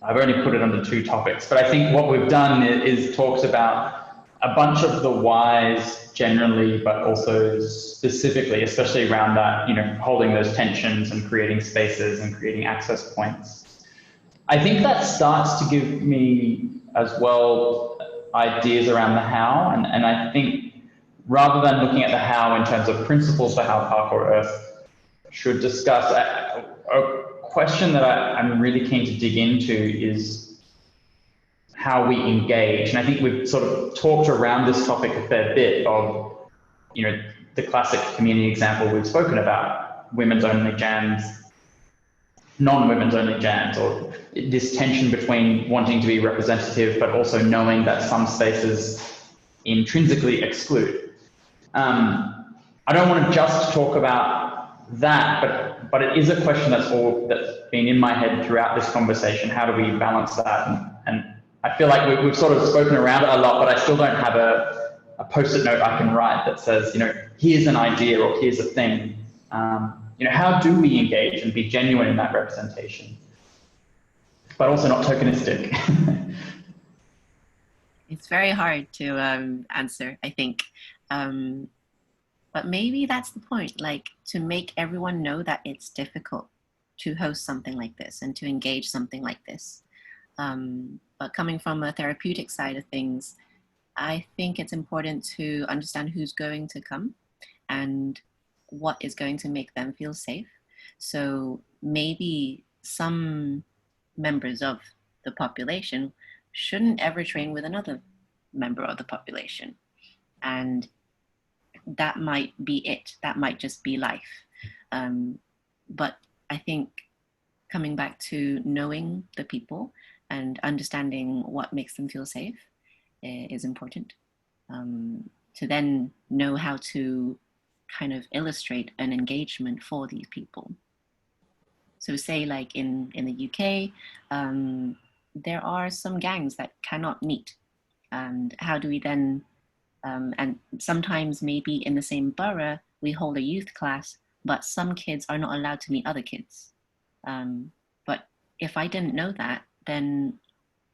I've only put it under 2 topics, but I think what we've done is talks about a bunch of the whys generally, but also specifically, especially around that, holding those tensions and creating spaces and creating access points. I think that starts to give me as well ideas around the how, and I think rather than looking at the how in terms of principles for how Parkour Earth should discuss, a question that I'm really keen to dig into is how we engage. And I think we've sort of talked around this topic a fair bit of, the classic community example we've spoken about, women's only jams, non-women's only jams, or this tension between wanting to be representative but also knowing that some spaces intrinsically exclude. I don't want to just talk about that, but it is a question that's been in my head throughout this conversation. How do we balance that? And I feel like we've sort of spoken around it a lot, but I still don't have a post-it note I can write that says, here's an idea or here's a thing. How do we engage and be genuine in that representation, but also not tokenistic? It's very hard to answer, I think. But maybe that's the point, like to make everyone know that it's difficult to host something like this and to engage something like this. But coming from a therapeutic side of things, I think it's important to understand who's going to come and what is going to make them feel safe. So maybe some members of the population shouldn't ever train with another member of the population. And that might be it. That might just be life. But I think coming back to knowing the people and understanding what makes them feel safe is important. To then know how to kind of illustrate an engagement for these people. So say like in the UK, there are some gangs that cannot meet. And how do we then, and sometimes maybe in the same borough, we hold a youth class, but some kids are not allowed to meet other kids. But if I didn't know that, then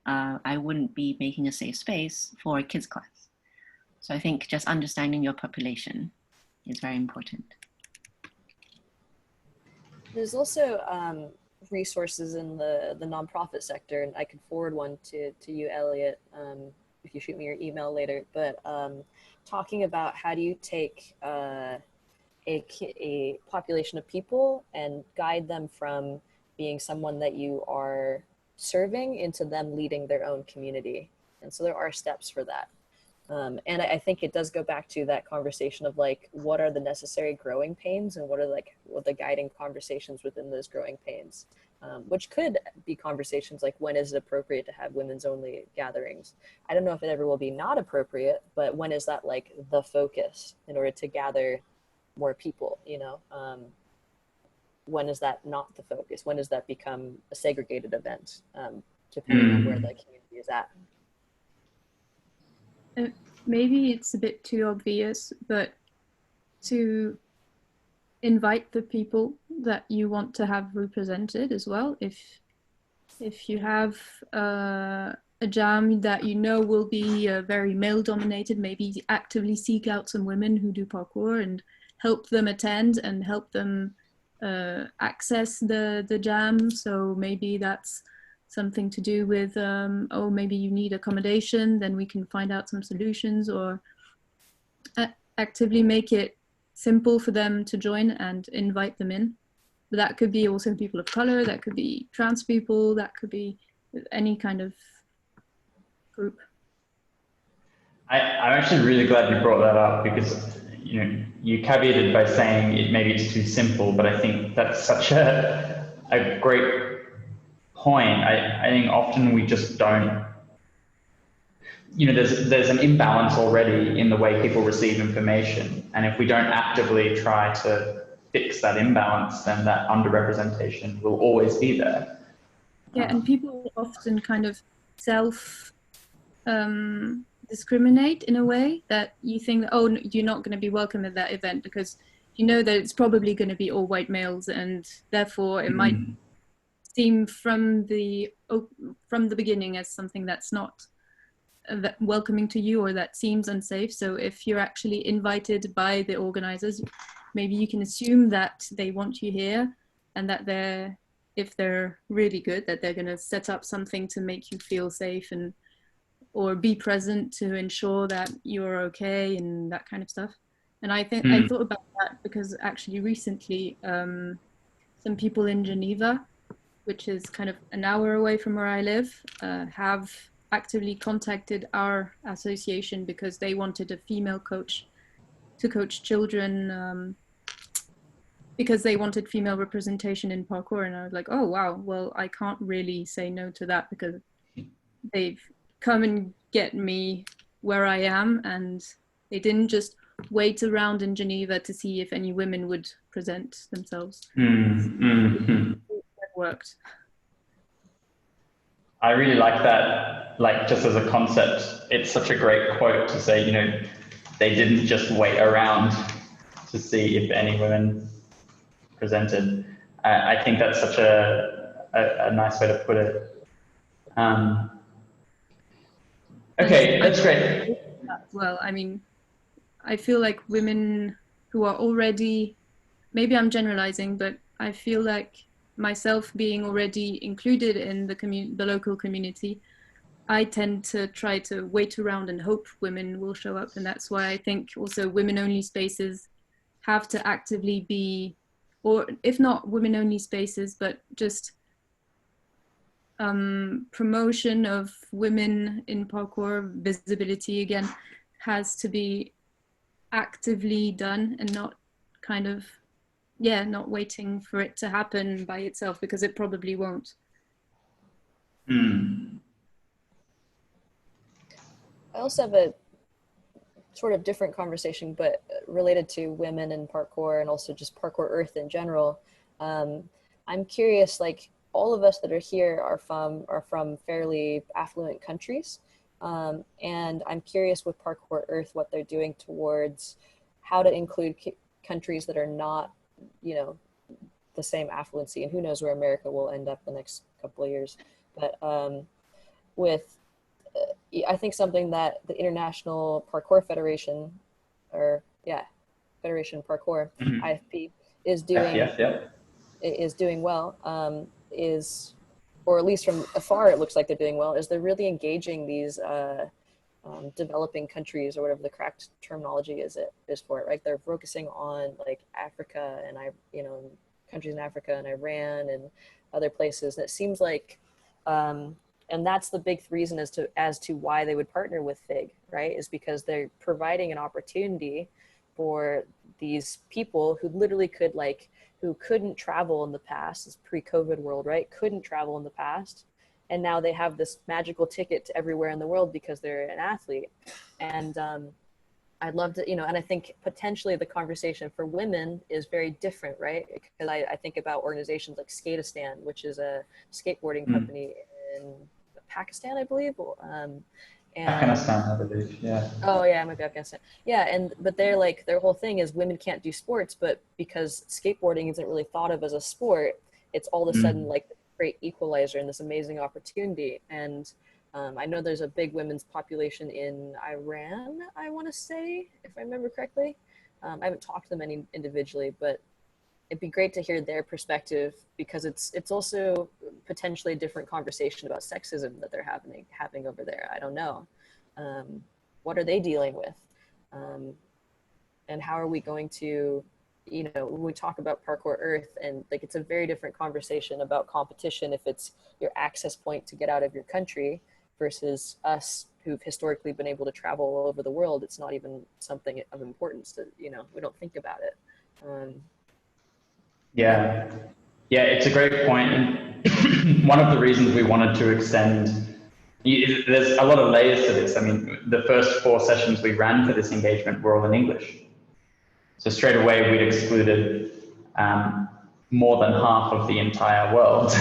I wouldn't be making a safe space for a kids class. So I think just understanding your population is very important. There's also resources in the nonprofit sector, and I could forward one to you, Elliot, if you shoot me your email later, but talking about how do you take a population of people and guide them from being someone that you are serving into them leading their own community. And so there are steps for that. And I think it does go back to that conversation of like, what are the necessary growing pains and what are the guiding conversations within those growing pains, which could be conversations like, when is it appropriate to have women's only gatherings? I don't know if it ever will be not appropriate, but when is that like the focus in order to gather more people, when is that not the focus? When does that become a segregated event, depending on where the community is at? Maybe it's a bit too obvious, but to invite the people that you want to have represented as well. If you have a jam that will be very male dominated, maybe actively seek out some women who do parkour and help them attend and help them access the jam. So maybe that's something to do with, maybe you need accommodation, then we can find out some solutions, or actively make it simple for them to join and invite them in. But that could be also people of color, that could be trans people, that could be any kind of group. I'm actually really glad you brought that up because, you caveated by saying maybe it's too simple, but I think that's such a great point. I think often we just don't, there's an imbalance already in the way people receive information. And if we don't actively try to fix that imbalance, then that underrepresentation will always be there. Yeah, and people often kind of self discriminate in a way that you think, oh, you're not going to be welcome at that event because you know that it's probably going to be all white males, and therefore it might seem from the beginning as something that's not welcoming to you, or that seems unsafe. So if you're actually invited by the organizers, maybe you can assume that they want you here, and that if they're really good, that they're going to set up something to make you feel safe or be present to ensure that you're okay and that kind of stuff. And I think I thought about that because actually recently some people in Geneva, which is kind of an hour away from where I live, have actively contacted our association because they wanted a female coach to coach children, because they wanted female representation in parkour. And I was like, oh wow, well, I can't really say no to that because they've come and get me where I am, and they didn't just wait around in Geneva to see if any women would present themselves. It worked. I really like that, like just as a concept. It's such a great quote to say, they didn't just wait around to see if any women presented. I think that's such a nice way to put it. Okay, that's great. Well, I mean, I feel like women who are already, maybe I'm generalizing, but I feel like myself being already included in the local community, I tend to try to wait around and hope women will show up. And that's why I think also women-only spaces have to actively be, or if not women-only spaces, but just promotion of women in parkour, visibility again, has to be actively done and not kind of, not waiting for it to happen by itself, because it probably won't. I also have a sort of different conversation, but related to women in parkour and also just parkour earth in general. I'm curious, like all of us that are here are from fairly affluent countries. And I'm curious with Parkour Earth, what they're doing towards how to include countries that are not, the same affluency, and who knows where America will end up the next couple of years. But I think something that the International Parkour Federation, Federation Parkour, IFP, is doing is doing well, or at least from afar it looks like they're doing well, is they're really engaging these developing countries, or whatever the correct terminology is for it, right? They're focusing on like Africa and countries in Africa and Iran and other places. And it seems like, and that's the big reason as to why they would partner with FIG, right? Is because they're providing an opportunity for these people who literally who couldn't travel in the past, this pre-COVID world, right? Couldn't travel in the past. And now they have this magical ticket to everywhere in the world because they're an athlete. And I'd love to, and I think potentially the conversation for women is very different, right? Because I think about organizations like Skateistan, which is a skateboarding company in Pakistan, I believe. Afghanistan, I believe, yeah. Oh yeah, maybe Afghanistan. Yeah, but they're like, their whole thing is women can't do sports, but because skateboarding isn't really thought of as a sport, it's all of a sudden like the great equalizer and this amazing opportunity. And I know there's a big women's population in Iran, I want to say, if I remember correctly. I haven't talked to them any individually, but it'd be great to hear their perspective, because it's also potentially a different conversation about sexism that they're having over there. I don't know. What are they dealing with? And how are we going to, when we talk about Parkour Earth, and like, it's a very different conversation about competition if it's your access point to get out of your country versus us who've historically been able to travel all over the world, it's not even something of importance that, we don't think about it. Yeah, it's a great point. And one of the reasons we wanted to extend, there's a lot of layers to this. I mean, the first 4 sessions we ran for this engagement were all in English. So straight away, we'd excluded more than half of the entire world.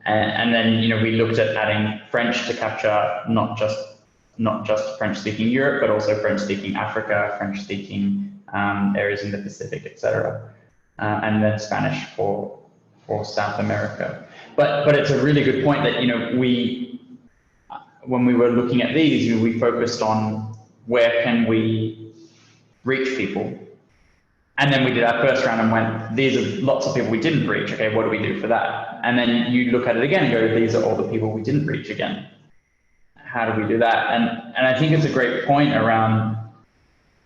And then, we looked at adding French to capture not just French-speaking Europe, but also French-speaking Africa, French-speaking areas in the Pacific, etc. And then Spanish for South America. But it's a really good point that, when we were looking at these, we focused on where can we reach people. And then we did our first round and went, these are lots of people we didn't reach. Okay, what do we do for that? And then you look at it again and go, these are all the people we didn't reach again. How do we do that? And I think it's a great point around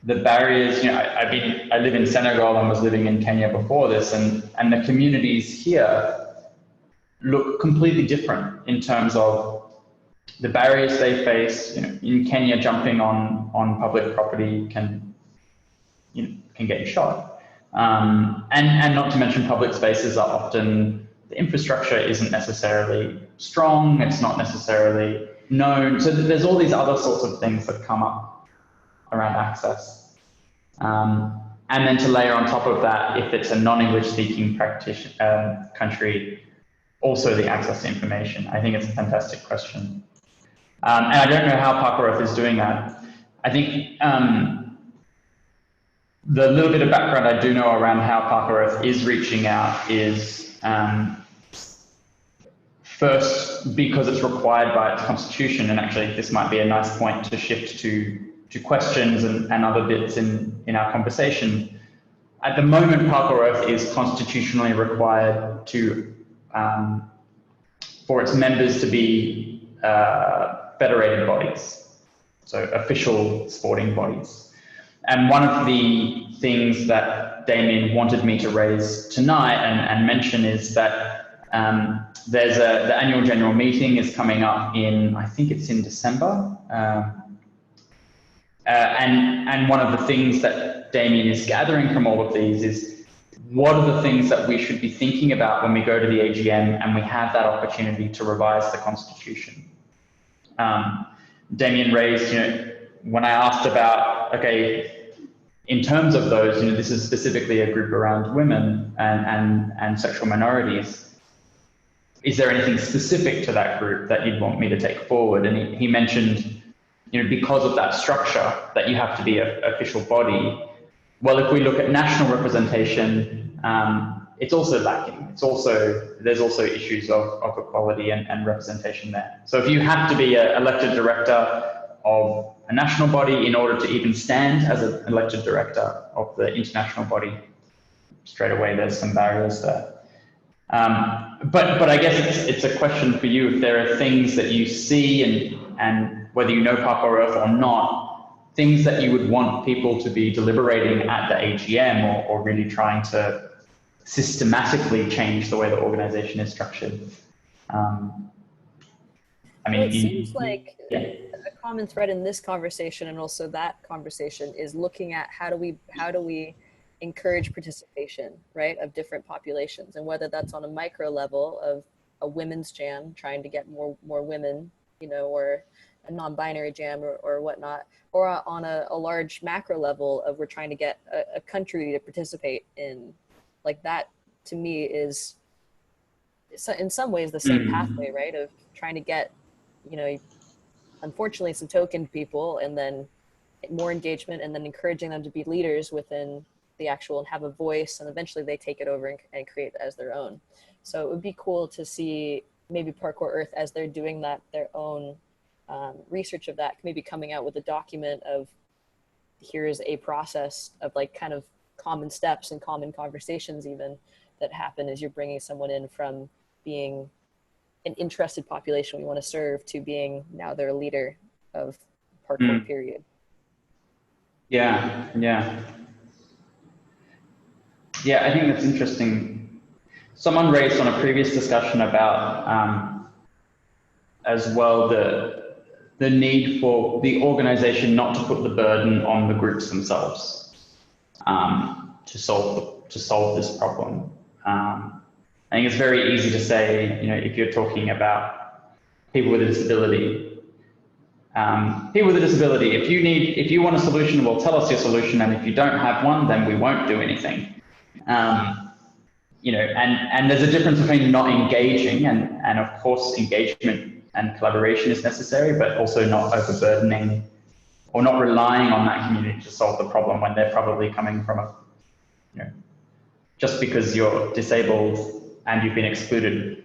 the barriers. I live in Senegal and was living in Kenya before this, and the communities here look completely different in terms of the barriers they face. In Kenya, jumping on public property can get you shot. And not to mention public spaces are often, the infrastructure isn't necessarily strong, it's not necessarily known. So there's all these other sorts of things that come up around access. And then to layer on top of that, if it's a non-English speaking country, also the access to information. I think it's a fantastic question. And I don't know how Parkour Earth is doing that. I think the little bit of background I do know around how Parkour Earth is reaching out is first because it's required by its constitution, and actually this might be a nice point to shift to questions and other bits in our conversation. At the moment, Parkour Earth is constitutionally required for its members to be federated bodies, so official sporting bodies. And one of the things that Damien wanted me to raise tonight and mention is that there's the annual general meeting is coming up I think it's in December. And one of the things that Damien is gathering from all of these is what are the things that we should be thinking about when we go to the AGM and we have that opportunity to revise the Constitution. Damien raised, when I asked about, okay, in terms of those, this is specifically a group around women and sexual minorities. Is there anything specific to that group that you'd want me to take forward? And he mentioned, because of that structure, that you have to be an official body. Well, if we look at national representation, it's also lacking. There's also issues of equality and representation there. So if you have to be an elected director of a national body in order to even stand as an elected director of the international body, straight away there's some barriers there. But I guess it's a question for you if there are things that you see and whether you know Parkour Earth or not, things that you would want people to be deliberating at the AGM or really trying to systematically change the way the organization is structured. It seems like a common thread in this conversation and also that conversation is looking at how do we encourage participation, right, of different populations, and whether that's on a micro level of a women's jam, trying to get more women, or a non-binary jam or whatnot, or on a large macro level of we're trying to get a country to participate in, like that to me is in some ways the same pathway, right, of trying to get, unfortunately some token people and then more engagement and then encouraging them to be leaders within the actual and have a voice, and eventually they take it over and create it as their own. So it would be cool to see maybe Parkour Earth, as they're doing that, their own research of that, maybe coming out with a document of here's a process of like kind of common steps and common conversations even that happen as you're bringing someone in from being an interested population we want to serve to being now they're a leader of Parkour period. Yeah, I think that's interesting. Someone raised on a previous discussion about as well the need for the organization not to put the burden on the groups themselves to solve this problem. I think it's very easy to say, you know, if you're talking about people with a disability, if you want a solution, well, tell us your solution, and if you don't have one, then we won't do anything. You know, and there's a difference between not engaging, and of course engagement and collaboration is necessary, but also not overburdening or not relying on that community to solve the problem when they're probably coming from a, you know, just because you're disabled and you've been excluded,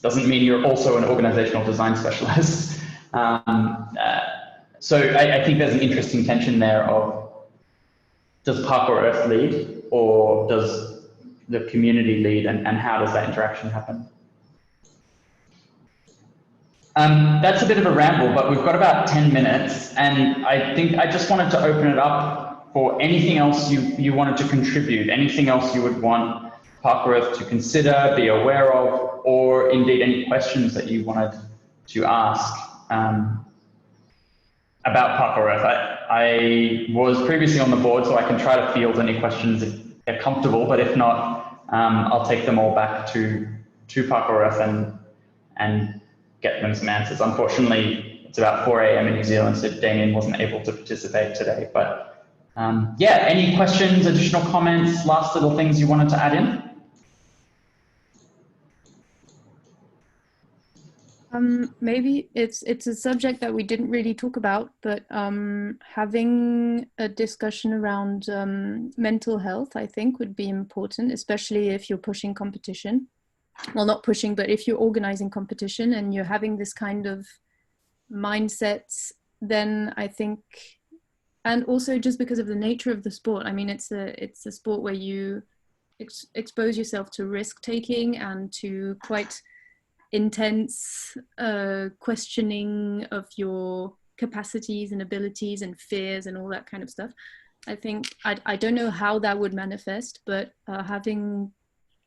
doesn't mean you're also an organizational design specialist. So I think there's an interesting tension there of, does Parkour Earth lead, or does the community lead, and how does that interaction happen? That's a bit of a ramble, but we've got about 10 minutes, and I think I just wanted to open it up for anything else you wanted to contribute, anything else you would want Parkour Earth to consider, be aware of, or indeed any questions that you wanted to ask about Parkour Earth. I was previously on the board, so I can try to field any questions if they're comfortable, but if not, I'll take them all back to Parkour Earth and get them some answers. Unfortunately, it's about 4 a.m. in New Zealand, so Damien wasn't able to participate today. But yeah, any questions, additional comments, last little things you wanted to add in? Maybe it's a subject that we didn't really talk about, but having a discussion around mental health, I think, would be important, especially if you're pushing competition. Well, not pushing, but if you're organizing competition and you're having this kind of mindset, then I think, and also just because of the nature of the sport, I mean, it's a sport where you expose yourself to risk taking and to quite intense questioning of your capacities and abilities and fears and all that kind of stuff. I think, I don't know how that would manifest, but having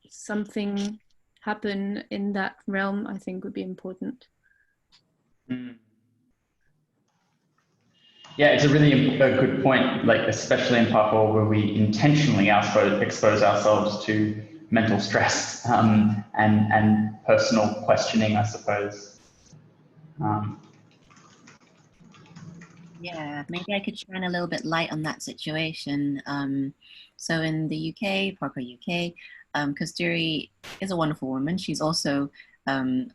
something happen in that realm, I think, would be important. Yeah, it's a really good point, like especially in Parkour, where we intentionally expose ourselves to mental stress and personal questioning, I suppose. Yeah, maybe I could shine a little bit light on that situation. So in the UK, Parkour UK, Kasturi is a wonderful woman. She's also a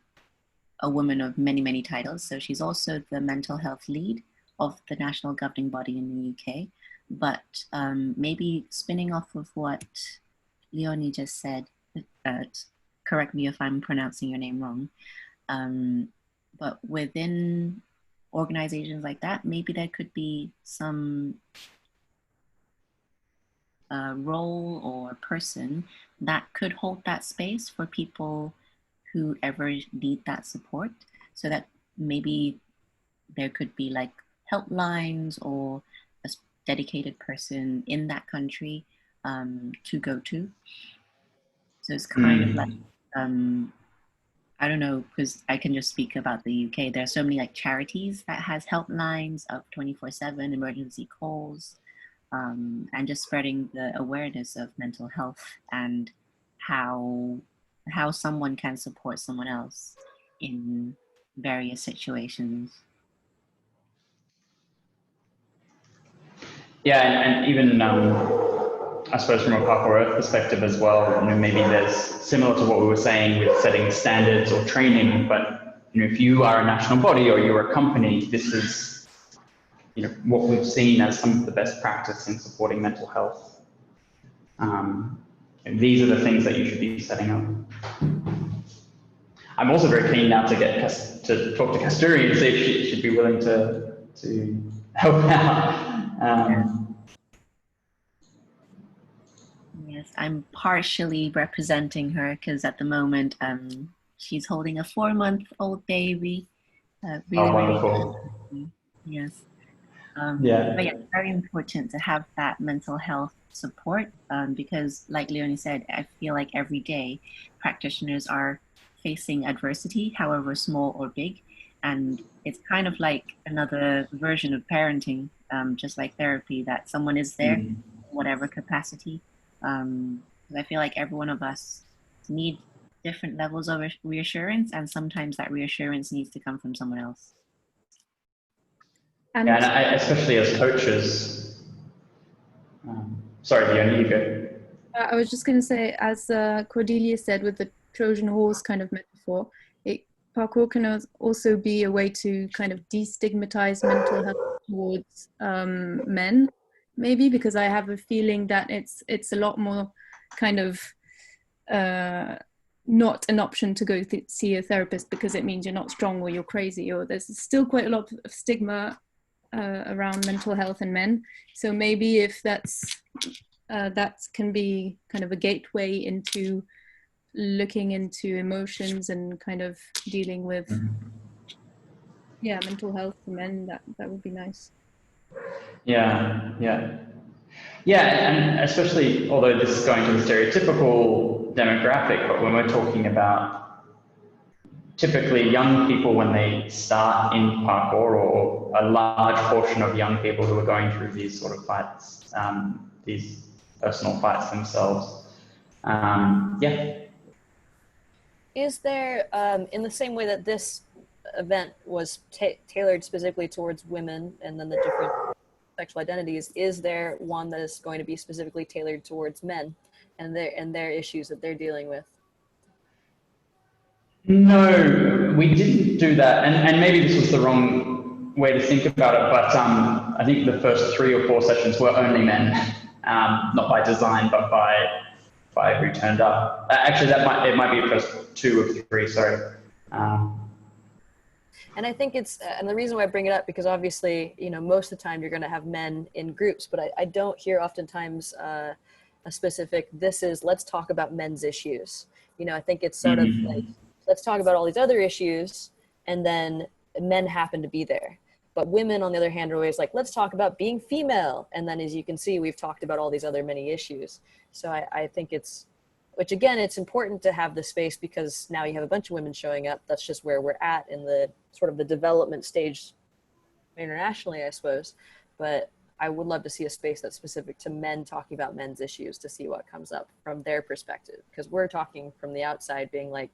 woman of many, many titles. So she's also the mental health lead of the national governing body in the UK. But maybe spinning off of what Leonie just said, correct me if I'm pronouncing your name wrong, but within organizations like that, maybe there could be some role or person that could hold that space for people who ever need that support, so that maybe there could be like helplines or a dedicated person in that country to go to. So it's kind of like, I don't know, because I can just speak about the UK. There are so many like charities that has helplines of 24/7 emergency calls, and just spreading the awareness of mental health and how someone can support someone else in various situations. Yeah, and even I suppose from a Parkour Earth perspective as well, you know, maybe there's similar to what we were saying with setting standards or training, but you know, if you are a national body or you're a company, this is, you know, what we've seen as some of the best practice in supporting mental health. And these are the things that you should be setting up. I'm also very keen now to talk to Kasturi and see if she'd be willing to help out. Yes, I'm partially representing her because at the moment she's holding a 4-month-old baby. Really, wonderful. Really, yes. Yeah. But yeah, it's very important to have that mental health support because, like Leonie said, I feel like every day practitioners are facing adversity, however small or big, and it's kind of like another version of parenting, just like therapy, that someone is there in whatever capacity. 'Cause I feel like every one of us need different levels of reassurance, and sometimes that reassurance needs to come from someone else. And Yeah, and especially as coaches. Sorry, Fiona, you go. I was just going to say, as Cordelia said, with the Trojan horse kind of metaphor, parkour can also be a way to kind of destigmatize mental health towards men, maybe, because I have a feeling that it's a lot more kind of not an option to go see a therapist because it means you're not strong or you're crazy, or there's still quite a lot of stigma around mental health in men. So maybe if that can be kind of a gateway into looking into emotions and kind of dealing with mental health for men, that would be nice. Yeah, and especially, although this is going to the stereotypical demographic, but when we're talking about typically young people when they start in parkour, or a large portion of young people who are going through these sort of fights, these personal fights themselves. Is there, in the same way that this event was tailored specifically towards women and then the different sexual identities, is there one that is going to be specifically tailored towards men and their issues that they're dealing with? No, we didn't do that, and maybe this was the wrong way to think about it, but I think the first 3 or 4 sessions were only men, not by design, but by who turned up. Actually, it might be the first 2 of 3. Sorry. And I think and the reason why I bring it up, because obviously, most of the time you're going to have men in groups, but I don't hear oftentimes a specific, let's talk about men's issues. I think it's sort of like, let's talk about all these other issues, and then men happen to be there. But women, on the other hand, are always like, let's talk about being female. And then, as you can see, we've talked about all these other many issues. So I think which again, it's important to have the space because now you have a bunch of women showing up. That's just where we're at in the sort of the development stage internationally, I suppose. But I would love to see a space that's specific to men talking about men's issues, to see what comes up from their perspective. Because we're talking from the outside being like,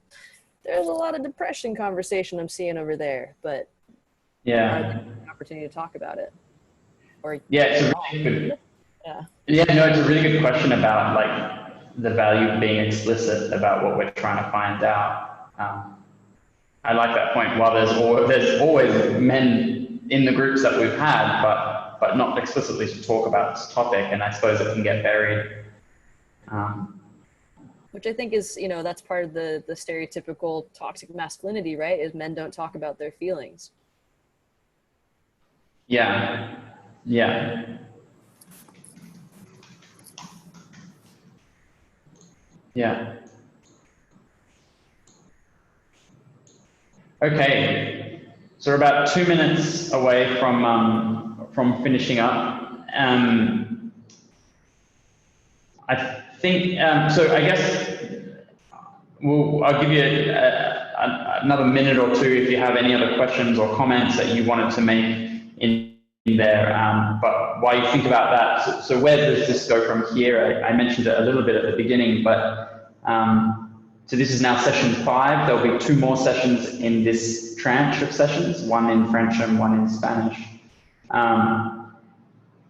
there's a lot of depression conversation I'm seeing over there, but an opportunity to talk about it. It's a really good. It's a really good question about like the value of being explicit about what we're trying to find out. I like that point. While there's always men in the groups that we've had, but not explicitly to talk about this topic, and I suppose it can get buried. Which I think is, that's part of the stereotypical toxic masculinity, right? Is men don't talk about their feelings. Yeah. Okay, so we're about 2 minutes away from finishing up. I think so. I guess I'll give you another minute or 2 if you have any other questions or comments that you wanted to make in there. But while you think about that, so where does this go from here? I mentioned it a little bit at the beginning, but so this is now session 5. There'll be 2 more sessions in this tranche of sessions, 1 in French and 1 in Spanish.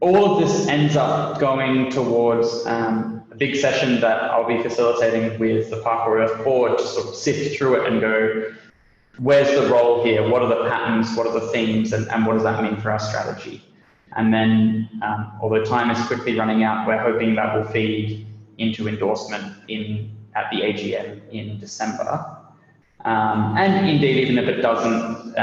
All of this ends up going towards a big session that I'll be facilitating with the Parkour Earth board to sort of sift through it and go, where's the role here? What are the patterns? What are the themes? And what does that mean for our strategy? And then, although time is quickly running out, we're hoping that will feed into endorsement at the AGM in December. And indeed, even if it doesn't,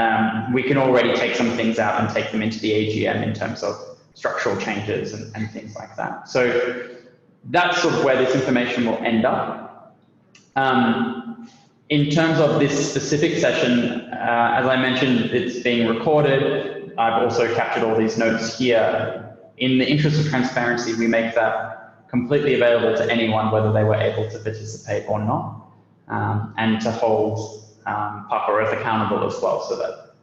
we can already take some things out and take them into the AGM in terms of structural changes and things like that. So that's sort of where this information will end up. In terms of this specific session, as I mentioned, it's being recorded. I've also captured all these notes here. In the interest of transparency, we make that completely available to anyone, whether they were able to participate or not, and to hold Parkour Earth accountable as well, so that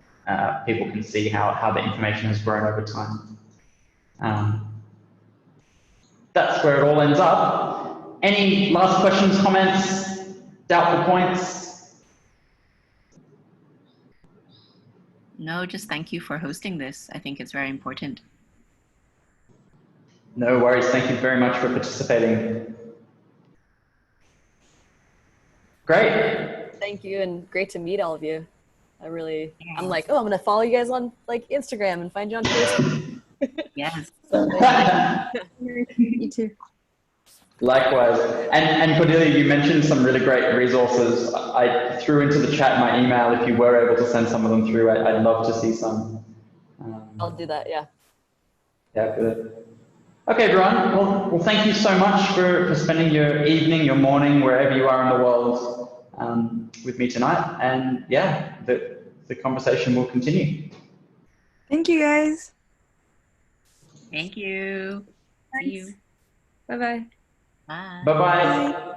people can see how the information has grown over time. That's where it all ends up. Any last questions, comments, doubtful points? No, just thank you for hosting this. I think it's very important. No worries. Thank you very much for participating. Great. Thank you, and great to meet all of you. I'm like, oh, I'm gonna follow you guys on like Instagram and find you on Facebook. Yes. So, You too. Likewise. And Cordelia, you mentioned some really great resources. I threw into the chat my email. If you were able to send some of them through, I'd love to see some. I'll do that. Yeah. Yeah, good. Okay, everyone. Well, thank you so much for spending your evening, your morning, wherever you are in the world, with me tonight. And yeah, the conversation will continue. Thank you, guys. Thank you. See you. Bye-bye. Bye. Bye-bye.